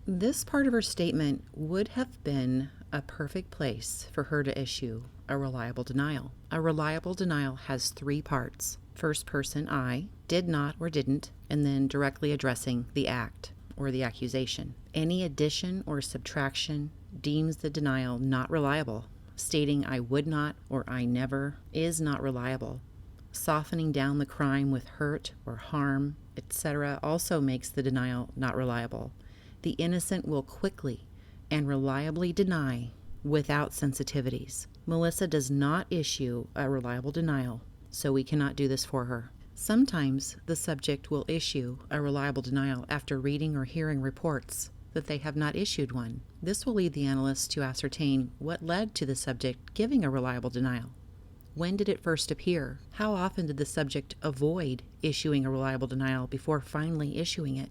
This part of her statement would have been a perfect place for her to issue a reliable denial. A reliable denial has 3 parts. First person, I, did not or didn't, and then directly addressing the act or the accusation. Any addition or subtraction deems the denial not reliable. Stating I would not or I never is not reliable. Softening down the crime with hurt or harm, etc. also makes the denial not reliable. The innocent will quickly and reliably deny without sensitivities. Melissa does not issue a reliable denial, so we cannot do this for her. Sometimes the subject will issue a reliable denial after reading or hearing reports that they have not issued one. This will lead the analyst to ascertain what led to the subject giving a reliable denial. When did it first appear? How often did the subject avoid issuing a reliable denial before finally issuing it?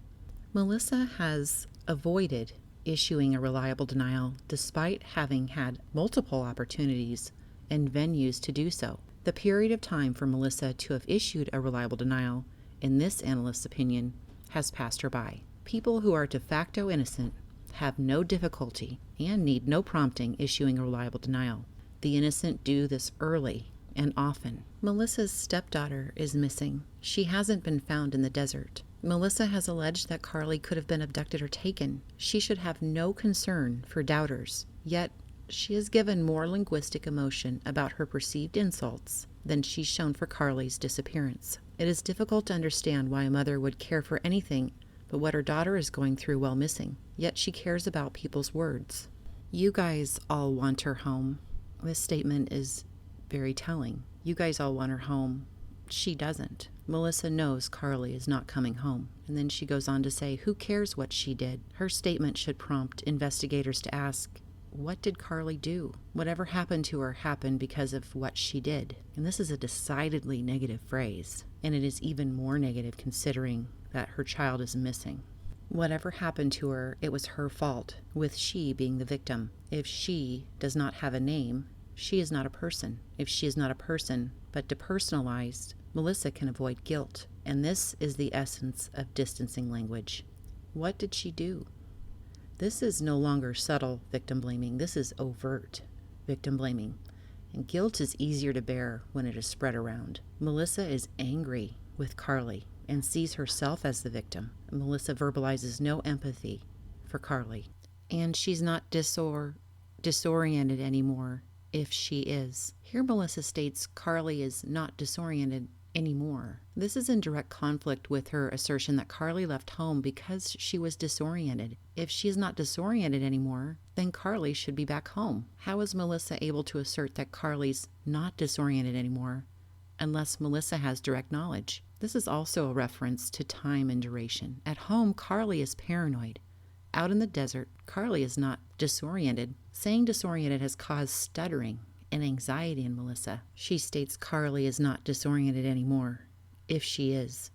Melissa has avoided issuing a reliable denial despite having had multiple opportunities and venues to do so. The period of time for Melissa to have issued a reliable denial, in this analyst's opinion, has passed her by. People who are de facto innocent have no difficulty and need no prompting issuing a reliable denial. The innocent do this early and often. Melissa's stepdaughter is missing. She hasn't been found in the desert. Melissa has alleged that Carly could have been abducted or taken. She should have no concern for doubters, yet she has given more linguistic emotion about her perceived insults than she's shown for Carly's disappearance. It is difficult to understand why a mother would care for anything but what her daughter is going through while missing, yet she cares about people's words. You guys all want her home. This statement is very telling. You guys all want her home. She doesn't. Melissa knows Carly is not coming home. And then she goes on to say, who cares what she did? Her statement should prompt investigators to ask, what did Carly do? Whatever happened to her happened because of what she did. And this is a decidedly negative phrase. And it is even more negative considering that her child is missing. Whatever happened to her, it was her fault, with she being the victim. If she does not have a name, she is not a person. If she is not a person, but depersonalized, Melissa can avoid guilt. And this is the essence of distancing language. What did she do? This is no longer subtle victim blaming. This is overt victim blaming. And guilt is easier to bear when it is spread around. Melissa is angry with Carly and sees herself as the victim. Melissa verbalizes no empathy for Carly. And she's not disoriented anymore if she is. Here Melissa states Carly is not disoriented anymore. This is in direct conflict with her assertion that Carly left home because she was disoriented. If she is not disoriented anymore, then Carly should be back home. How is Melissa able to assert that Carly's not disoriented anymore unless Melissa has direct knowledge? This is also a reference to time and duration. At home, Carly is paranoid. Out in the desert, Carly is not disoriented. Saying disoriented has caused stuttering and anxiety in Melissa. She states Carly is not disoriented anymore. If she is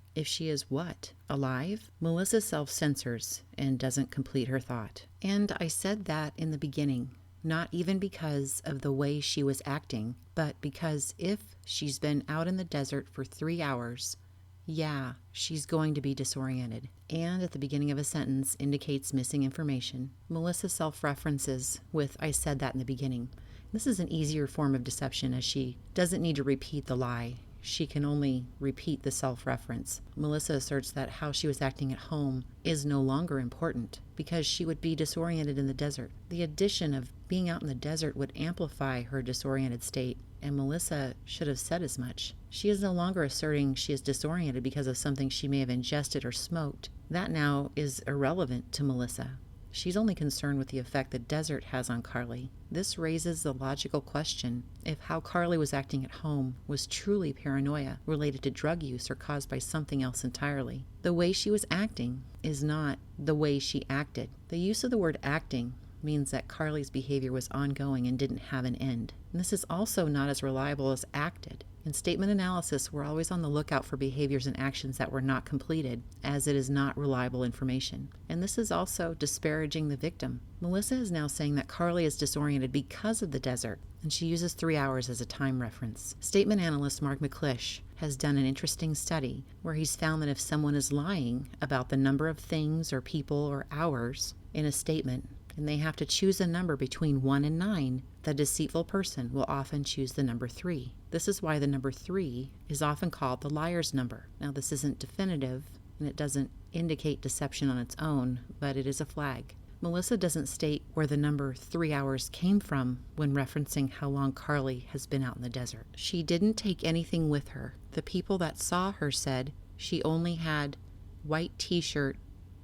what? Alive? Melissa self-censors and doesn't complete her thought. And I said that in the beginning, not even because of the way she was acting, but because if she's been out in the desert for 3 hours, yeah, she's going to be disoriented. And at the beginning of a sentence indicates missing information. Melissa self-references with, I said that in the beginning. This is an easier form of deception as she doesn't need to repeat the lie. She can only repeat the self-reference. Melissa asserts that how she was acting at home is no longer important because she would be disoriented in the desert. The addition of being out in the desert would amplify her disoriented state, and Melissa should have said as much. She is no longer asserting she is disoriented because of something she may have ingested or smoked. That now is irrelevant to Melissa. She's only concerned with the effect the desert has on Carly. This raises the logical question if how Carly was acting at home was truly paranoia related to drug use or caused by something else entirely. The way she was acting is not the way she acted. The use of the word acting means that Carly's behavior was ongoing and didn't have an end. And this is also not as reliable as acted. In statement analysis, we're always on the lookout for behaviors and actions that were not completed, as it is not reliable information. And this is also disparaging the victim. Melissa is now saying that Carly is disoriented because of the desert, and she uses 3 hours as a time reference. Statement analyst Mark McClish has done an interesting study where he's found that if someone is lying about the number of things or people or hours in a statement, and they have to choose a number between 1 and 9, the deceitful person will often choose the number 3. This is why the number 3 is often called the liar's number. Now, this isn't definitive, and it doesn't indicate deception on its own, but it is a flag. Melissa doesn't state where the number 3 hours came from when referencing how long Carly has been out in the desert. She didn't take anything with her. The people that saw her said she only had white t-shirt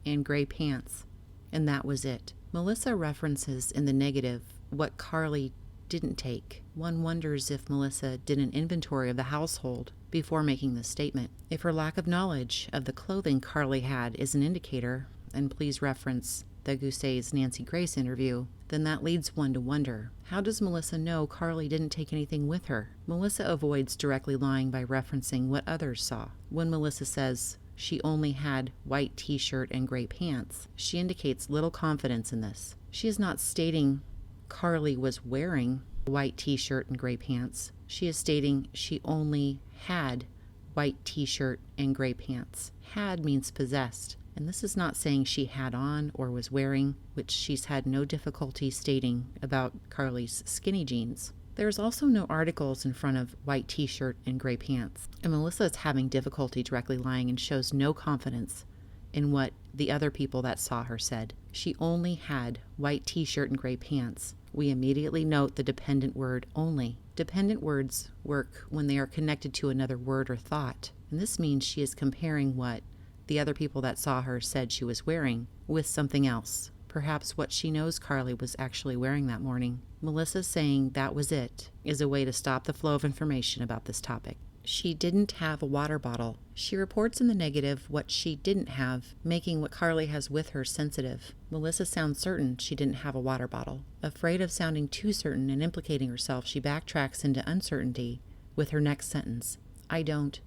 and gray pants, and that was it. Melissa references in the negative what Carly didn't take. One wonders if Melissa did an inventory of the household before making this statement. If her lack of knowledge of the clothing Carly had is an indicator, and please reference the Guse's Nancy Grace interview, then that leads one to wonder, how does Melissa know Carly didn't take anything with her? Melissa avoids directly lying by referencing what others saw. When Melissa says she only had white t-shirt and gray pants, she indicates little confidence in this. She is not stating Carly was wearing white t-shirt and gray pants. She is stating she only had white t-shirt and gray pants. Had means possessed. And this is not saying she had on or was wearing, which she's had no difficulty stating about Carly's skinny jeans. There's also no articles in front of white t-shirt and gray pants. And Melissa is having difficulty directly lying and shows no confidence in what the other people that saw her said. She only had white t-shirt and gray pants. We immediately note the dependent word only. Dependent words work when they are connected to another word or thought. And this means she is comparing what the other people that saw her said she was wearing with something else. Perhaps what she knows Carly was actually wearing that morning. Melissa saying that was it is a way to stop the flow of information about this topic. She didn't have a water bottle. She reports in the negative what she didn't have, making what Carly has with her sensitive. Melissa sounds certain she didn't have a water bottle. Afraid of sounding too certain and implicating herself, she backtracks into uncertainty with her next sentence. I don't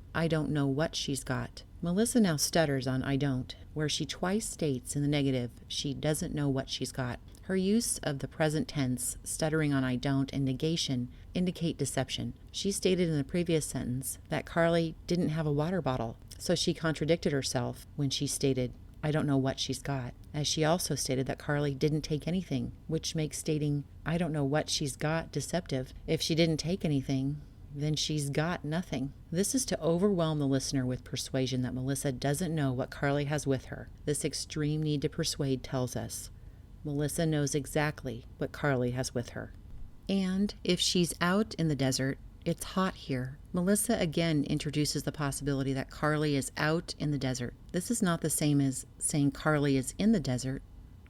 know what she's got. Melissa now stutters on I don't, where she twice states in the negative she doesn't know what she's got. Her use of the present tense, stuttering on I don't, and negation indicate deception. She stated in the previous sentence that Carly didn't have a water bottle, so she contradicted herself when she stated I don't know what she's got, as she also stated that Carly didn't take anything, which makes stating I don't know what she's got deceptive. If she didn't take anything, then she's got nothing. This is to overwhelm the listener with persuasion that Melissa doesn't know what Carly has with her. This extreme need to persuade tells us Melissa knows exactly what Carly has with her. And if she's out in the desert, it's hot here. Melissa again introduces the possibility that Carly is out in the desert. This is not the same as saying Carly is in the desert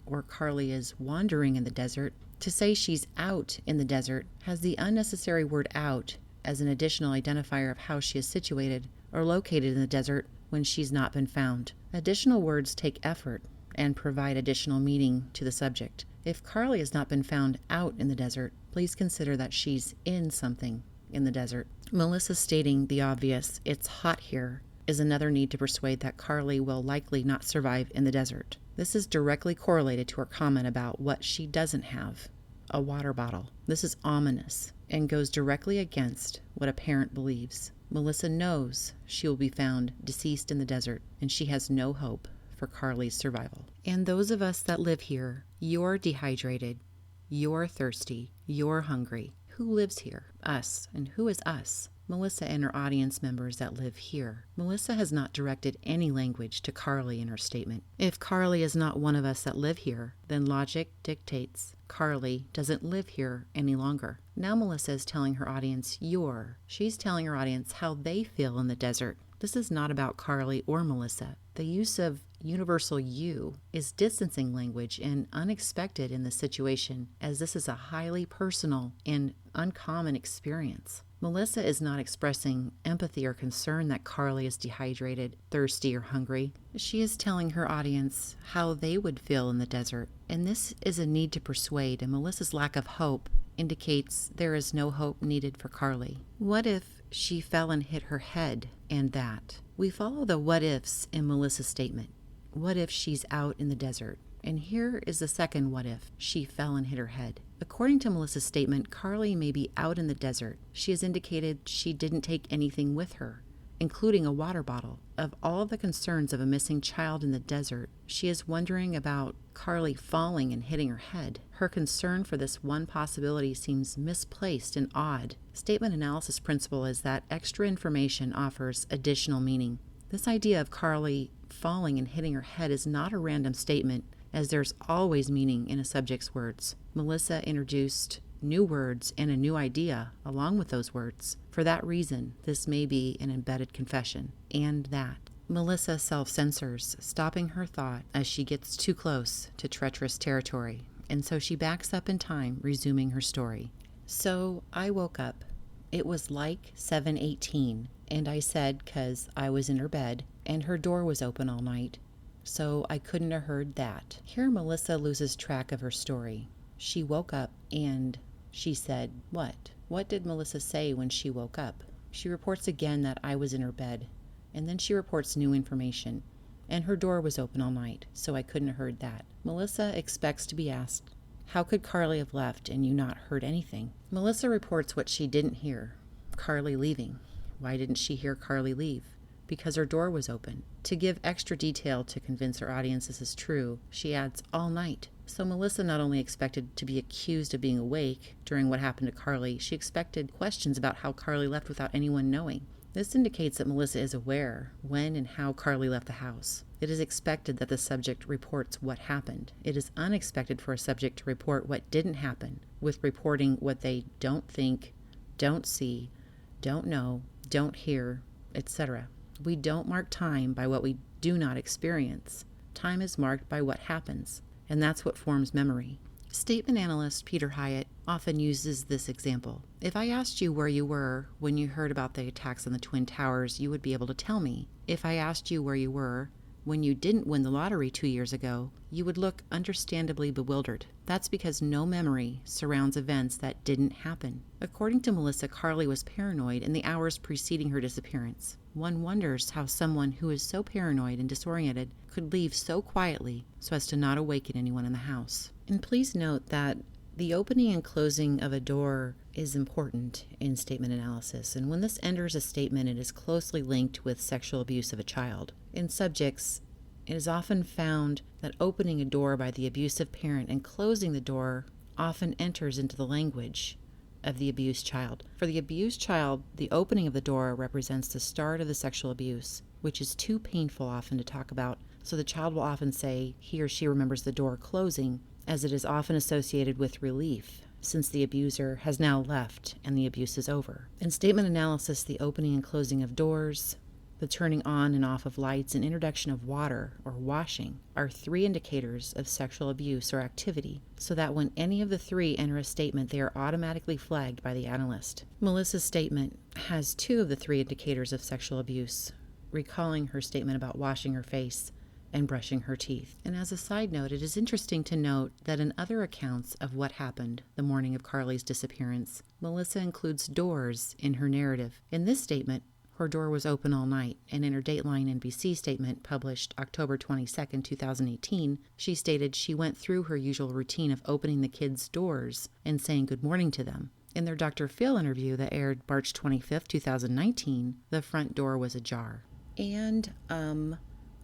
or Carly is wandering in the desert. To say she's out in the desert has the unnecessary word out as an additional identifier of how she is situated or located in the desert when she's not been found. Additional words take effort and provide additional meaning to the subject. If Carly has not been found out in the desert, please consider that she's in something in the desert. Melissa stating the obvious, it's hot here, is another need to persuade that Carly will likely not survive in the desert. This is directly correlated to her comment about what she doesn't have, a water bottle. This is ominous and goes directly against what a parent believes. Melissa knows she will be found deceased in the desert, and she has no hope for Carly's survival. And those of us that live here, you're dehydrated, you're thirsty, you're hungry. Who lives here? Us. And who is us? Melissa and her audience members that live here. Melissa has not directed any language to Carly in her statement. If Carly is not one of us that live here, then logic dictates Carly doesn't live here any longer. Now Melissa is telling her audience you're. She's telling her audience how they feel in the desert. This is not about Carly or Melissa. The use of universal you is distancing language and unexpected in this situation, as this is a highly personal and uncommon experience. Melissa is not expressing empathy or concern that Carly is dehydrated, thirsty, or hungry. She is telling her audience how they would feel in the desert. And this is a need to persuade, and Melissa's lack of hope indicates there is no hope needed for Carly. What if she fell and hit her head and that? We follow the what ifs in Melissa's statement. What if she's out in the desert? And here is the second what if. She fell and hit her head. According to Melissa's statement, Carly may be out in the desert. She has indicated she didn't take anything with her, including a water bottle. Of all the concerns of a missing child in the desert, she is wondering about Carly falling and hitting her head. Her concern for this one possibility seems misplaced and odd. Statement analysis principle is that extra information offers additional meaning. This idea of Carly falling and hitting her head is not a random statement, as there's always meaning in a subject's words. Melissa introduced new words and a new idea along with those words. For that reason, this may be an embedded confession. And that. Melissa self-censors, stopping her thought as she gets too close to treacherous territory, and so she backs up in time, resuming her story. So I woke up. It was like 7:18, and I said, 'cause I was in her bed, and her door was open all night. so I couldn't have heard that. Here Melissa loses track of her story. She woke up and she said, what? What did Melissa say when she woke up? She reports again that I was in her bed, and then she reports new information. And her door was open all night, so I couldn't have heard that. Melissa expects to be asked, how could Carly have left and you not heard anything? Melissa reports what she didn't hear, Carly leaving. Why didn't she hear Carly leave? Because her door was open. To give extra detail to convince her audience this is true, she adds all night. So Melissa not only expected to be accused of being awake during what happened to Carly, she expected questions about how Carly left without anyone knowing. This indicates that Melissa is aware when and how Carly left the house. It is expected that the subject reports what happened. It is unexpected for a subject to report what didn't happen, with reporting what they don't think, don't see, don't know, don't hear, etc. We don't mark time by what we do not experience. Time is marked by what happens, and that's what forms memory. Statement analyst Peter Hyatt often uses this example. If I asked you where you were when you heard about the attacks on the Twin Towers, you would be able to tell me. If I asked you where you were when you didn't win the lottery 2 years ago, you would look understandably bewildered. That's because no memory surrounds events that didn't happen. According to Melissa, Carly was paranoid in the hours preceding her disappearance. One wonders how someone who is so paranoid and disoriented could leave so quietly so as to not awaken anyone in the house. And please note that the opening and closing of a door is important in statement analysis, and when this enters a statement, it is closely linked with sexual abuse of a child. In subjects, it is often found that opening a door by the abusive parent and closing the door often enters into the language of the abused child. For the abused child, the opening of the door represents the start of the sexual abuse, which is too painful often to talk about, so the child will often say he or she remembers the door closing, as it is often associated with relief, since the abuser has now left and the abuse is over. In statement analysis, the opening and closing of doors, the turning on and off of lights, and introduction of water or washing are 3 indicators of sexual abuse or activity, so that when any of the 3 enter a statement, they are automatically flagged by the analyst. Melissa's statement has 2 of the 3 indicators of sexual abuse, recalling her statement about washing her face and brushing her teeth. And as a side note, it is interesting to note that in other accounts of what happened the morning of Carly's disappearance, Melissa includes doors in her narrative. In this statement, her door was open all night, and in her Dateline NBC statement published October 22, 2018, she stated she went through her usual routine of opening the kids' doors and saying good morning to them. In their Dr. Phil interview that aired March 25, 2019, the front door was ajar. And,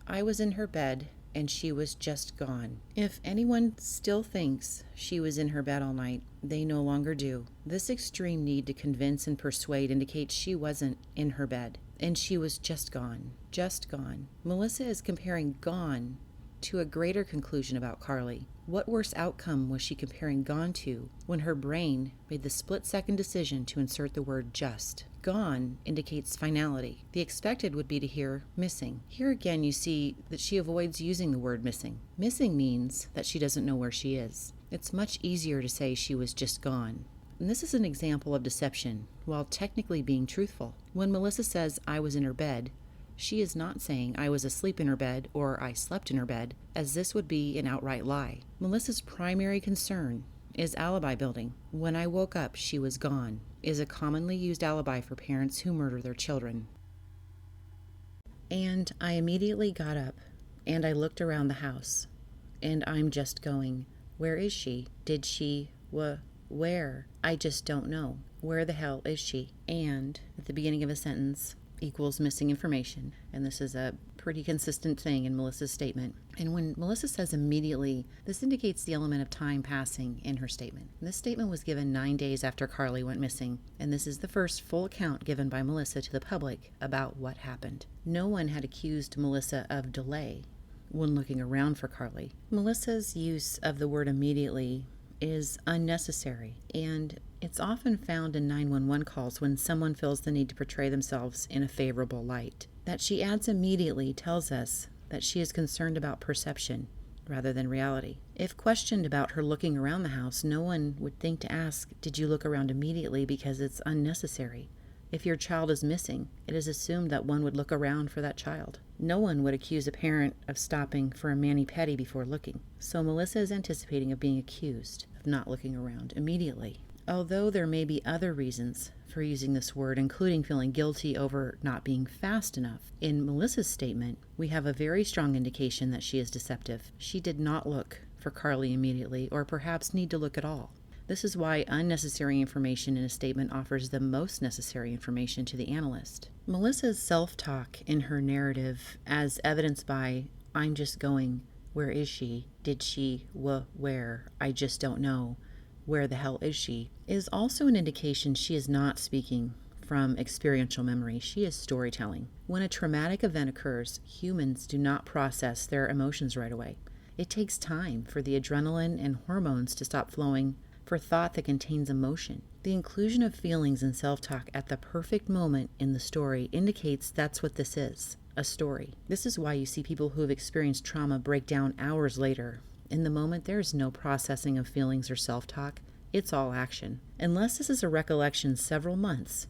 I was in her bed and she was just gone. If anyone still thinks she was in her bed all night, they no longer do. This extreme need to convince and persuade indicates she wasn't in her bed and she was just gone. Just gone. Melissa is comparing gone to a greater conclusion about Carly. What worse outcome was she comparing gone to when her brain made the split-second decision to insert the word just? Gone indicates finality. The expected would be to hear missing. Here again you see that she avoids using the word missing. Missing means that she doesn't know where she is. It's much easier to say she was just gone. And this is an example of deception, while technically being truthful. When Melissa says, I was in her bed, she is not saying I was asleep in her bed or I slept in her bed, as this would be an outright lie. Melissa's primary concern is alibi building. When I woke up, she was gone is a commonly used alibi for parents who murder their children. And I immediately got up and I looked around the house and I'm just going, where is she? Did she? Where? I just don't know. Where the hell is she? And at the beginning of a sentence equals missing information. And this is a pretty consistent thing in Melissa's statement. And when Melissa says immediately, this indicates the element of time passing in her statement. This statement was given 9 days after Carly went missing, and this is the first full account given by Melissa to the public about what happened. No one had accused Melissa of delay when looking around for Carly. Melissa's use of the word immediately is unnecessary, and it's often found in 911 calls when someone feels the need to portray themselves in a favorable light. That she adds immediately tells us that she is concerned about perception rather than reality. If questioned about her looking around the house, no one would think to ask, did you look around immediately, because it's unnecessary. If your child is missing, it is assumed that one would look around for that child. No one would accuse a parent of stopping for a mani-pedi before looking, so Melissa is anticipating of being accused of not looking around immediately. Although there may be other reasons for using this word, including feeling guilty over not being fast enough, in Melissa's statement, we have a very strong indication that she is deceptive. She did not look for Carly immediately, or perhaps need to look at all. This is why unnecessary information in a statement offers the most necessary information to the analyst. Melissa's self-talk in her narrative, as evidenced by, "I'm just going, where is she, did she, where, I just don't know, where the hell is she," is also an indication she is not speaking from experiential memory. She is storytelling. When a traumatic event occurs, humans do not process their emotions right away. It takes time for the adrenaline and hormones to stop flowing for thought that contains emotion. The inclusion of feelings and self-talk at the perfect moment in the story indicates that's what this is, a story. This is why you see people who have experienced trauma break down hours later. In the moment, there is no processing of feelings or self-talk. It's all action. Unless this is a recollection several months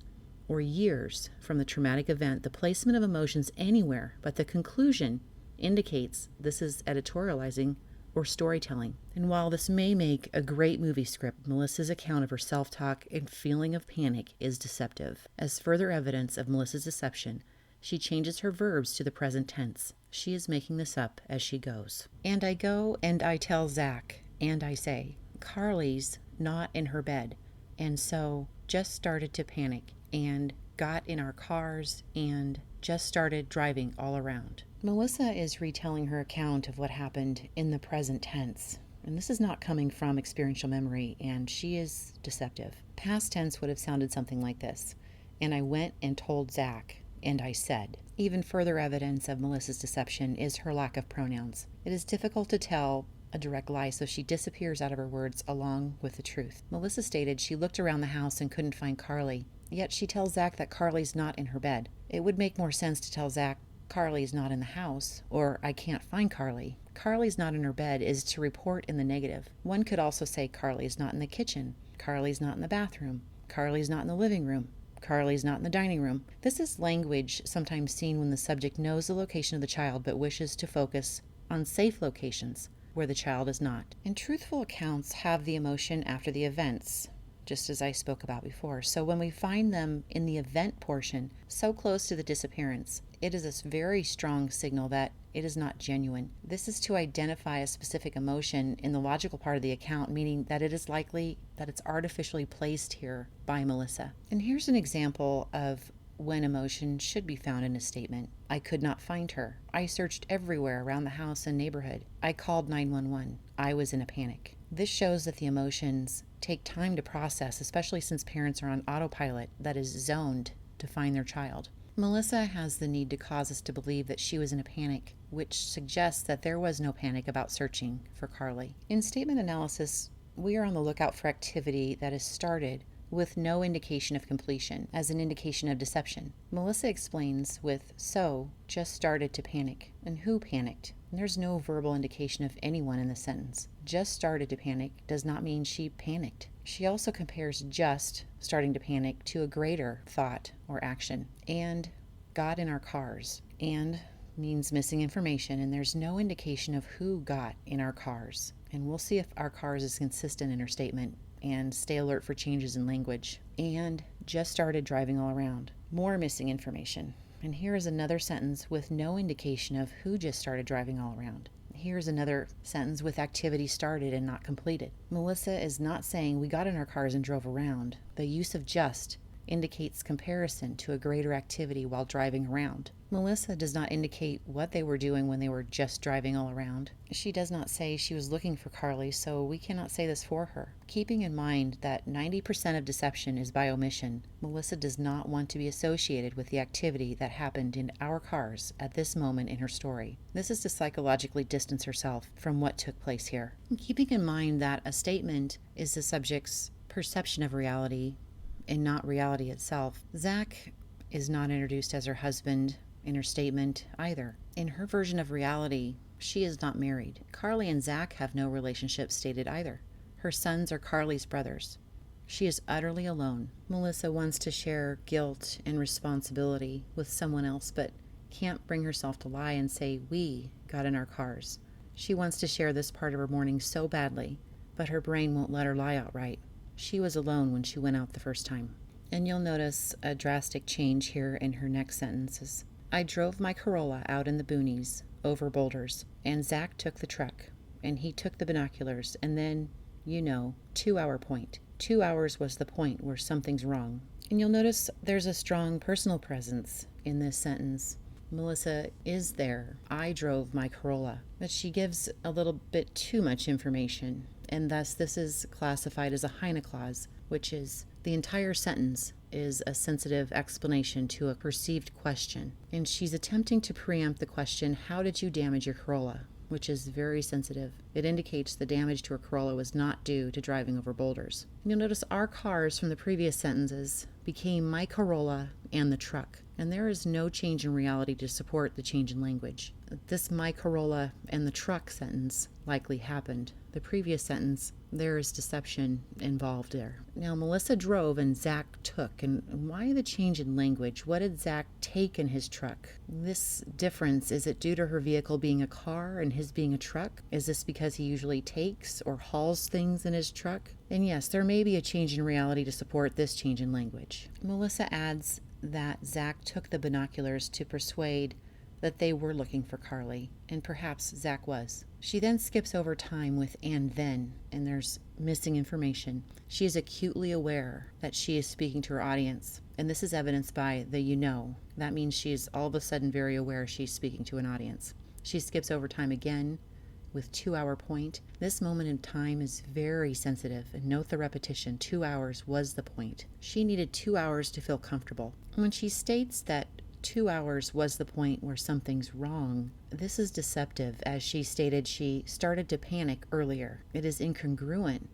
or years from the traumatic event, the placement of emotions anywhere but the conclusion indicates this is editorializing or storytelling. And while this may make a great movie script, Melissa's account of her self-talk and feeling of panic is deceptive. As further evidence of Melissa's deception, she changes her verbs to the present tense. She is making this up as she goes. "And I go and I tell Zach, and I say, Carly's not in her bed, and so just started to panic, and got in our cars, and just started driving all around." Melissa is retelling her account of what happened in the present tense, and this is not coming from experiential memory, and she is deceptive. Past tense would have sounded something like this: "And I went and told Zach, and I said." Even further evidence of Melissa's deception is her lack of pronouns. It is difficult to tell a direct lie, so she disappears out of her words along with the truth. Melissa stated she looked around the house and couldn't find Carly, yet she tells Zach that Carly's not in her bed. It would make more sense to tell Zach Carly's not in the house, or I can't find Carly. Carly's not in her bed is to report in the negative. One could also say Carly's not in the kitchen, Carly's not in the bathroom, Carly's not in the living room, Carly's not in the dining room. This is language sometimes seen when the subject knows the location of the child but wishes to focus on safe locations where the child is not. And truthful accounts have the emotion after the events, just as I spoke about before. So when we find them in the event portion, so close to the disappearance, it is a very strong signal that it is not genuine. This is to identify a specific emotion in the logical part of the account, meaning that it is likely that it's artificially placed here by Melissa. And here's an example of when emotion should be found in a statement. "I could not find her. I searched everywhere around the house and neighborhood. I called 911. I was in a panic." This shows that the emotions take time to process, especially since parents are on autopilot that is zoned to find their child. Melissa has the need to cause us to believe that she was in a panic, which suggests that there was no panic about searching for Carly. In statement analysis, we are on the lookout for activity that is started with no indication of completion, as an indication of deception. Melissa explains with, "So, just started to panic." And who panicked? And there's no verbal indication of anyone in the sentence. Just started to panic does not mean she panicked. She also compares just starting to panic to a greater thought or action. "And got in our cars." "And" means missing information, and there's no indication of who got in our cars. And we'll see if our cars is consistent in her statement, and stay alert for changes in language. "And just started driving all around." More missing information. And here is another sentence with no indication of who just started driving all around. Here's another sentence with activity started and not completed. Melissa is not saying we got in our cars and drove around. The use of just indicates comparison to a greater activity while driving around. Melissa does not indicate what they were doing when they were just driving all around. She does not say she was looking for Carly, so we cannot say this for her. Keeping in mind that 90% of deception is by omission, Melissa does not want to be associated with the activity that happened in our cars at this moment in her story. This is to psychologically distance herself from what took place here. Keeping in mind that a statement is the subject's perception of reality and not reality itself, Zach is not introduced as her husband in her statement either. In her version of reality, she is not married. Carly and Zach have no relationship stated either. Her sons are Carly's brothers. She is utterly alone. Melissa wants to share guilt and responsibility with someone else, but can't bring herself to lie and say, "We got in our cars." She wants to share this part of her morning so badly, but her brain won't let her lie outright. She was alone when she went out the first time. And you'll notice a drastic change here in her next sentences. I drove my Corolla out in the boonies, over boulders, and Zach took the truck, and he took the binoculars, and then, 2-hour point. 2 hours was the point where something's wrong. And you'll notice there's a strong personal presence in this sentence. Melissa is there. I drove my Corolla. But she gives a little bit too much information, and thus this is classified as a Heine clause, which is the entire sentence is a sensitive explanation to a perceived question. And she's attempting to preempt the question, how did you damage your Corolla? Which is very sensitive. It indicates the damage to her Corolla was not due to driving over boulders. And you'll notice our cars from the previous sentences became my Corolla and the truck. And there is no change in reality to support the change in language. This my Corolla and the truck sentence likely happened. The previous sentence, there is deception involved there. Now, Melissa drove and Zach took. And why the change in language? What did Zach take in his truck? This difference, is it due to her vehicle being a car and his being a truck? Is this because he usually takes or hauls things in his truck? And yes, there may be a change in reality to support this change in language. Melissa adds that Zach took the binoculars to persuade that they were looking for Carly, and perhaps Zach was. She then skips over time with "and then," and there's missing information. She is acutely aware that she is speaking to her audience, and this is evidenced by the That means she's all of a sudden very aware she's speaking to an audience. She skips over time again with 2-hour point. This moment in time is very sensitive, and note the repetition. 2 hours was the point. She needed 2 hours to feel comfortable. When she states that 2 hours was the point where something's wrong, this is deceptive, as she stated she started to panic earlier. It is incongruent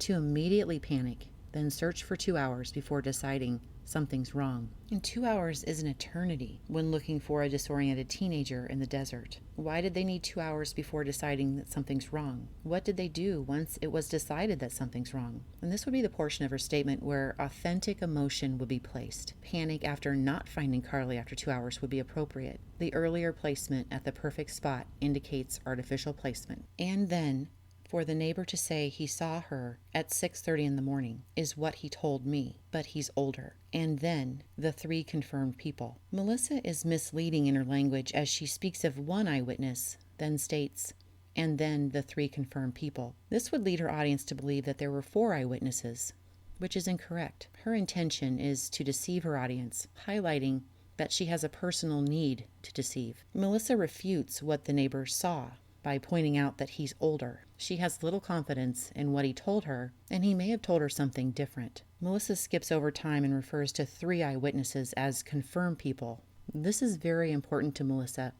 to immediately panic, then search for 2 hours before deciding something's wrong. And 2 hours is an eternity when looking for a disoriented teenager in the desert. Why did they need 2 hours before deciding that something's wrong? What did they do once it was decided that something's wrong? And this would be the portion of her statement where authentic emotion would be placed. Panic after not finding Carly after 2 hours would be appropriate. The earlier placement at the perfect spot indicates artificial placement. And then, for the neighbor to say he saw her at 6:30 in the morning is what he told me, but he's older. And then the 3 confirmed people. Melissa is misleading in her language as she speaks of one eyewitness, then states, and then the 3 confirmed people. This would lead her audience to believe that there were 4 eyewitnesses, which is incorrect. Her intention is to deceive her audience, highlighting that she has a personal need to deceive. Melissa refutes what the neighbor saw by pointing out that he's older. She has little confidence in what he told her, and he may have told her something different. Melissa skips over time and refers to 3 eyewitnesses as confirmed people. This is very important to Melissa,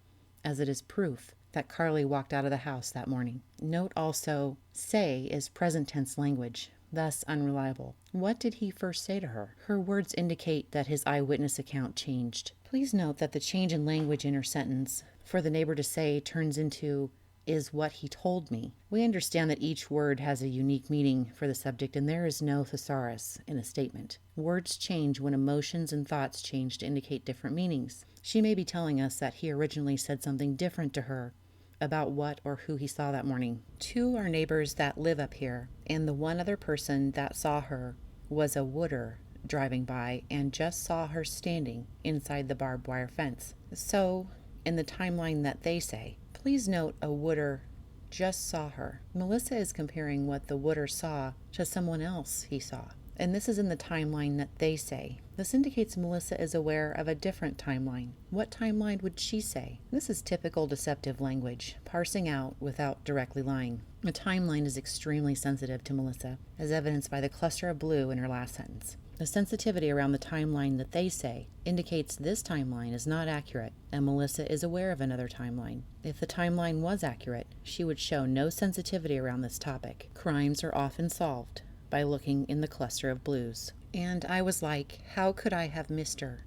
as it is proof that Carly walked out of the house that morning. Note also, say is present tense language, thus unreliable. What did he first say to her? Her words indicate that his eyewitness account changed. Please note that the change in language in her sentence, for the neighbor to say, turns into is what he told me. We understand that each word has a unique meaning for the subject, and there is no thesaurus in a statement. Words change when emotions and thoughts change to indicate different meanings. She may be telling us that he originally said something different to her about what or who he saw that morning. 2 are neighbors that live up here, and the one other person that saw her was a wooder driving by and just saw her standing inside the barbed wire fence. So, in the timeline that they say, please note a wooder just saw her. Melissa is comparing what the wooder saw to someone else he saw. And this is in the timeline that they say. This indicates Melissa is aware of a different timeline. What timeline would she say? This is typical deceptive language, parsing out without directly lying. The timeline is extremely sensitive to Melissa, as evidenced by the cluster of blue in her last sentence. The sensitivity around the timeline that they say indicates this timeline is not accurate, and Melissa is aware of another timeline. If the timeline was accurate, she would show no sensitivity around this topic. Crimes are often solved by looking in the cluster of blues. And I was like, how could I have missed her,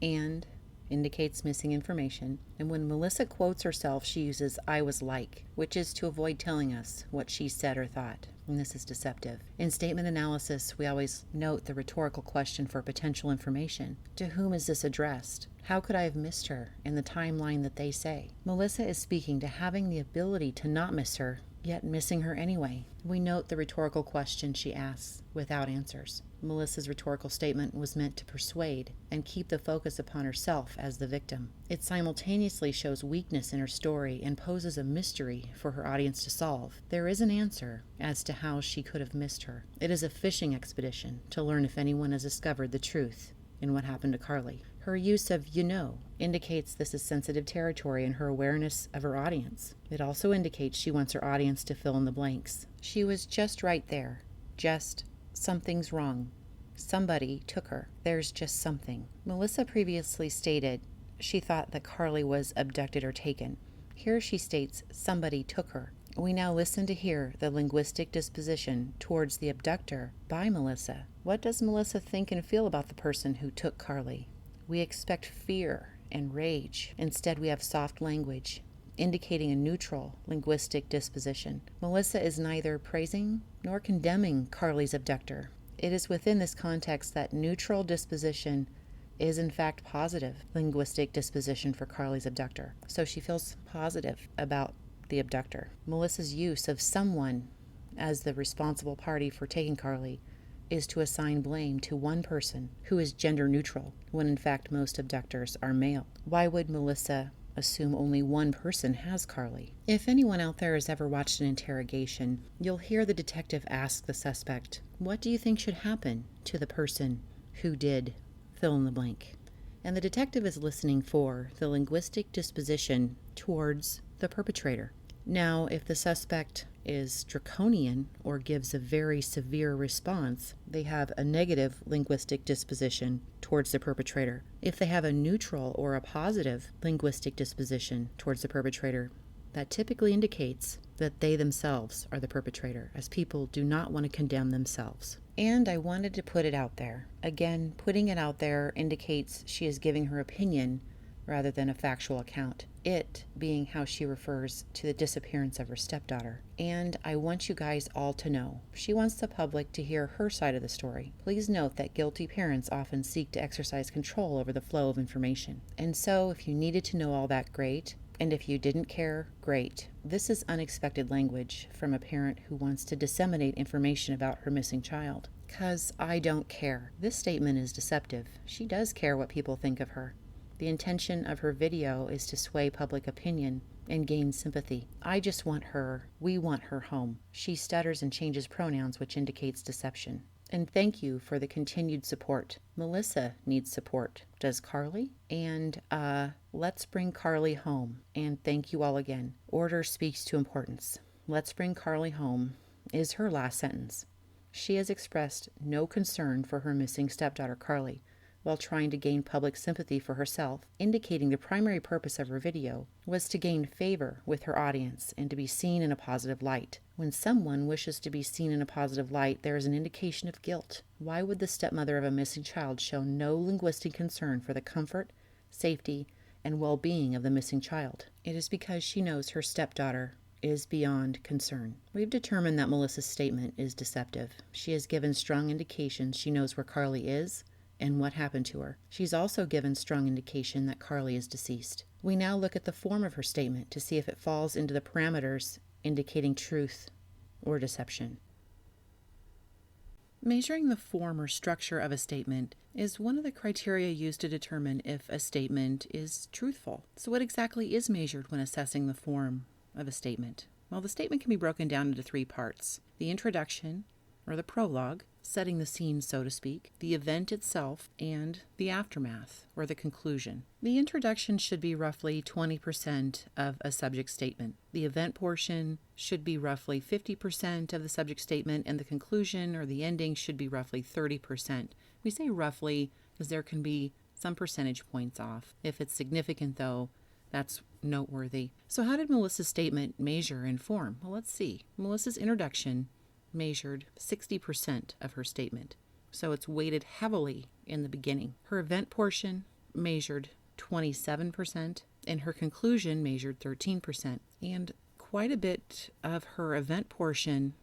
And indicates missing information, and when Melissa quotes herself, she uses "I was like," which is to avoid telling us what she said or thought, and this is deceptive. In statement analysis, we always note the rhetorical question for potential information. To whom is this addressed? How could I have missed her in the timeline that they say? Melissa is speaking to having the ability to not miss her, yet missing her anyway. We note the rhetorical question she asks without answers. Melissa's rhetorical statement was meant to persuade and keep the focus upon herself as the victim. It simultaneously shows weakness in her story and poses a mystery for her audience to solve. There is an answer as to how she could have missed her. It is a fishing expedition to learn if anyone has discovered the truth in what happened to Carly. Her use of indicates this is sensitive territory in her awareness of her audience. It also indicates she wants her audience to fill in the blanks. She was just right there. Just something's wrong. Somebody took her. There's just something. Melissa previously stated she thought that Carly was abducted or taken. Here she states somebody took her. We now listen to hear the linguistic disposition towards the abductor by Melissa. What does Melissa think and feel about the person who took Carly? We expect fear and rage. Instead, we have soft language, indicating a neutral linguistic disposition. Melissa is neither praising nor condemning Carly's abductor. It is within this context that neutral disposition is in fact positive linguistic disposition for Carly's abductor. So she feels positive about the abductor. Melissa's use of someone as the responsible party for taking Carly is to assign blame to one person who is gender neutral, when in fact most abductors are male. Why would Melissa assume only one person has Carly? If anyone out there has ever watched an interrogation, you'll hear the detective ask the suspect, "What do you think should happen to the person who did fill in the blank?" And the detective is listening for the linguistic disposition towards the perpetrator. Now, if the suspect is draconian or gives a very severe response, they have a negative linguistic disposition towards the perpetrator. If they have a neutral or a positive linguistic disposition towards the perpetrator, that typically indicates that they themselves are the perpetrator, as people do not want to condemn themselves. And I wanted to put it out there. Again, putting it out there indicates she is giving her opinion rather than a factual account. It being how she refers to the disappearance of her stepdaughter. And I want you guys all to know, she wants the public to hear her side of the story. Please note that guilty parents often seek to exercise control over the flow of information. And so, if you needed to know all that, great. And if you didn't care, great. This is unexpected language from a parent who wants to disseminate information about her missing child. 'Cause I don't care. This statement is deceptive. She does care what people think of her. The intention of her video is to sway public opinion and gain sympathy. We want her home. She stutters and changes pronouns, which indicates deception. And thank you for the continued support. Melissa needs support. Does Carly? And, let's bring Carly home. And thank you all again. Order speaks to importance. Let's bring Carly home is her last sentence. She has expressed no concern for her missing stepdaughter, Carly, while trying to gain public sympathy for herself, indicating the primary purpose of her video was to gain favor with her audience and to be seen in a positive light. When someone wishes to be seen in a positive light, there is an indication of guilt. Why would the stepmother of a missing child show no linguistic concern for the comfort, safety, and well-being of the missing child? It is because she knows her stepdaughter is beyond concern. We've determined that Melissa's statement is deceptive. She has given strong indications she knows where Carly is and what happened to her. She's also given strong indication that Carly is deceased. We now look at the form of her statement to see if it falls into the parameters indicating truth or deception. Measuring the form or structure of a statement is one of the criteria used to determine if a statement is truthful. So what exactly is measured when assessing the form of a statement? Well, the statement can be broken down into three parts: the introduction, or the prologue, setting the scene, so to speak, the event itself, and the aftermath, or the conclusion. The introduction should be roughly 20% of a subject statement. The event portion should be roughly 50% of the subject statement, and the conclusion, or the ending, should be roughly 30%. We say roughly because there can be some percentage points off. If it's significant, though, that's noteworthy. So how did Melissa's statement measure in form? Well, let's see. Melissa's introduction measured 60% of her statement, so it's weighted heavily in the beginning. Her event portion measured 27%, and her conclusion measured 13%. And quite a bit of her event portion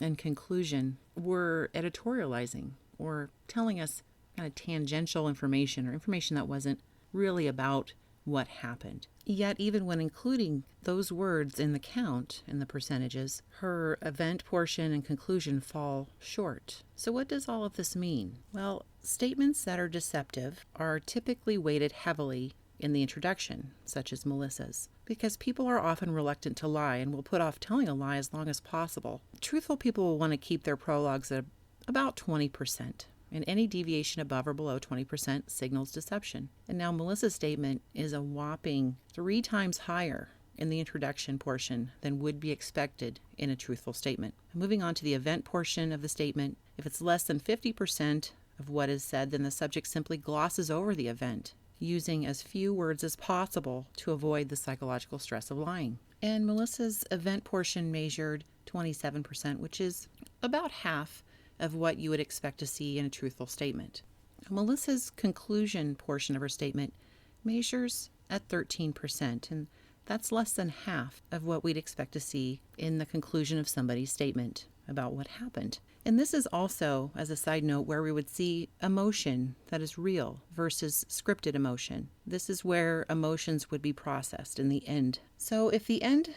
and conclusion were editorializing or telling us kind of tangential information or information that wasn't really about what happened. Yet, even when including those words in the count, in the percentages, her event portion and conclusion fall short. So what does all of this mean? Well, statements that are deceptive are typically weighted heavily in the introduction, such as Melissa's, because people are often reluctant to lie and will put off telling a lie as long as possible. Truthful people will want to keep their prologues at about 20%. And any deviation above or below 20% signals deception. And now Melissa's statement is a whopping 3 times higher in the introduction portion than would be expected in a truthful statement. Moving on to the event portion of the statement, if it's less than 50% of what is said, then the subject simply glosses over the event, using as few words as possible to avoid the psychological stress of lying. And Melissa's event portion measured 27%, which is about half of what you would expect to see in a truthful statement. Melissa's conclusion portion of her statement measures at 13%, and that's less than half of what we'd expect to see in the conclusion of somebody's statement about what happened. And this is also, as a side note, where we would see emotion that is real versus scripted emotion. This is where emotions would be processed in the end. So if the end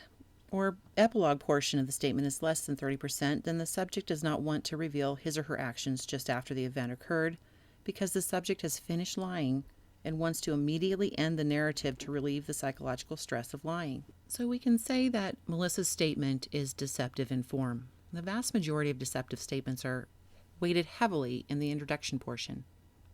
or epilogue portion of the statement is less than 30%, then the subject does not want to reveal his or her actions just after the event occurred, because the subject has finished lying and wants to immediately end the narrative to relieve the psychological stress of lying. So we can say that Melissa's statement is deceptive in form. The vast majority of deceptive statements are weighted heavily in the introduction portion.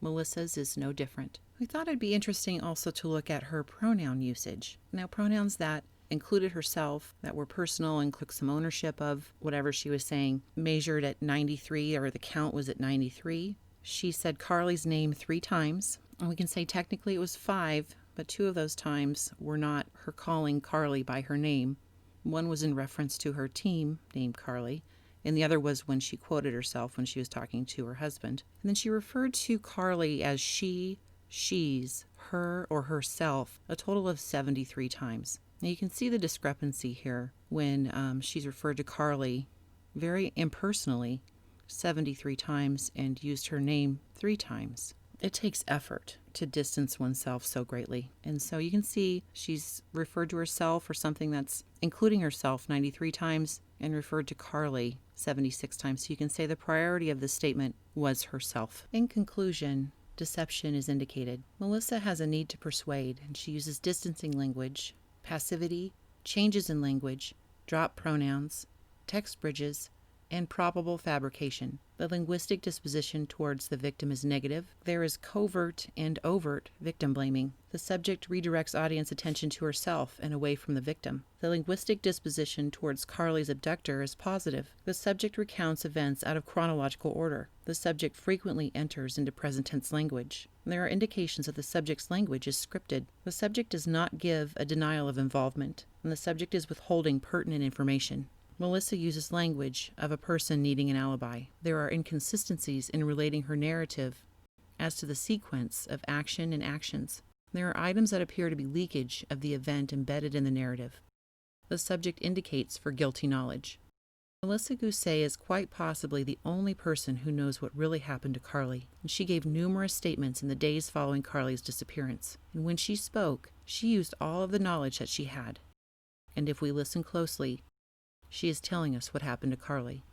Melissa's is no different. We thought it'd be interesting also to look at her pronoun usage. Now, pronouns that included herself, that were personal and took some ownership of whatever she was saying, measured at 93, or the count was at 93. She said Carly's name 3 times, and we can say technically it was 5, but 2 of those times were not her calling Carly by her name. One was in reference to her team named Carly, and the other was when she quoted herself when she was talking to her husband. And then she referred to Carly as she, she's, her, or herself a total of 73 times. Now you can see the discrepancy here when she's referred to Carly very impersonally 73 times and used her name 3 times. It takes effort to distance oneself so greatly. And so you can see she's referred to herself or something that's including herself 93 times and referred to Carly 76 times. So you can say the priority of this statement was herself. In conclusion, deception is indicated. Melissa has a need to persuade, and she uses distancing language, passivity, changes in language, drop pronouns, text bridges, and probable fabrication. The linguistic disposition towards the victim is negative. There is covert and overt victim blaming. The subject redirects audience attention to herself and away from the victim. The linguistic disposition towards Carly's abductor is positive. The subject recounts events out of chronological order. The subject frequently enters into present tense language. There are indications that the subject's language is scripted. The subject does not give a denial of involvement, and the subject is withholding pertinent information. Melissa uses language of a person needing an alibi. There are inconsistencies in relating her narrative as to the sequence of action and actions. There are items that appear to be leakage of the event embedded in the narrative. The subject indicates for guilty knowledge. Melissa Guse is quite possibly the only person who knows what really happened to Carly, and she gave numerous statements in the days following Carly's disappearance. And when she spoke, she used all of the knowledge that she had. And if we listen closely, she is telling us what happened to Carly.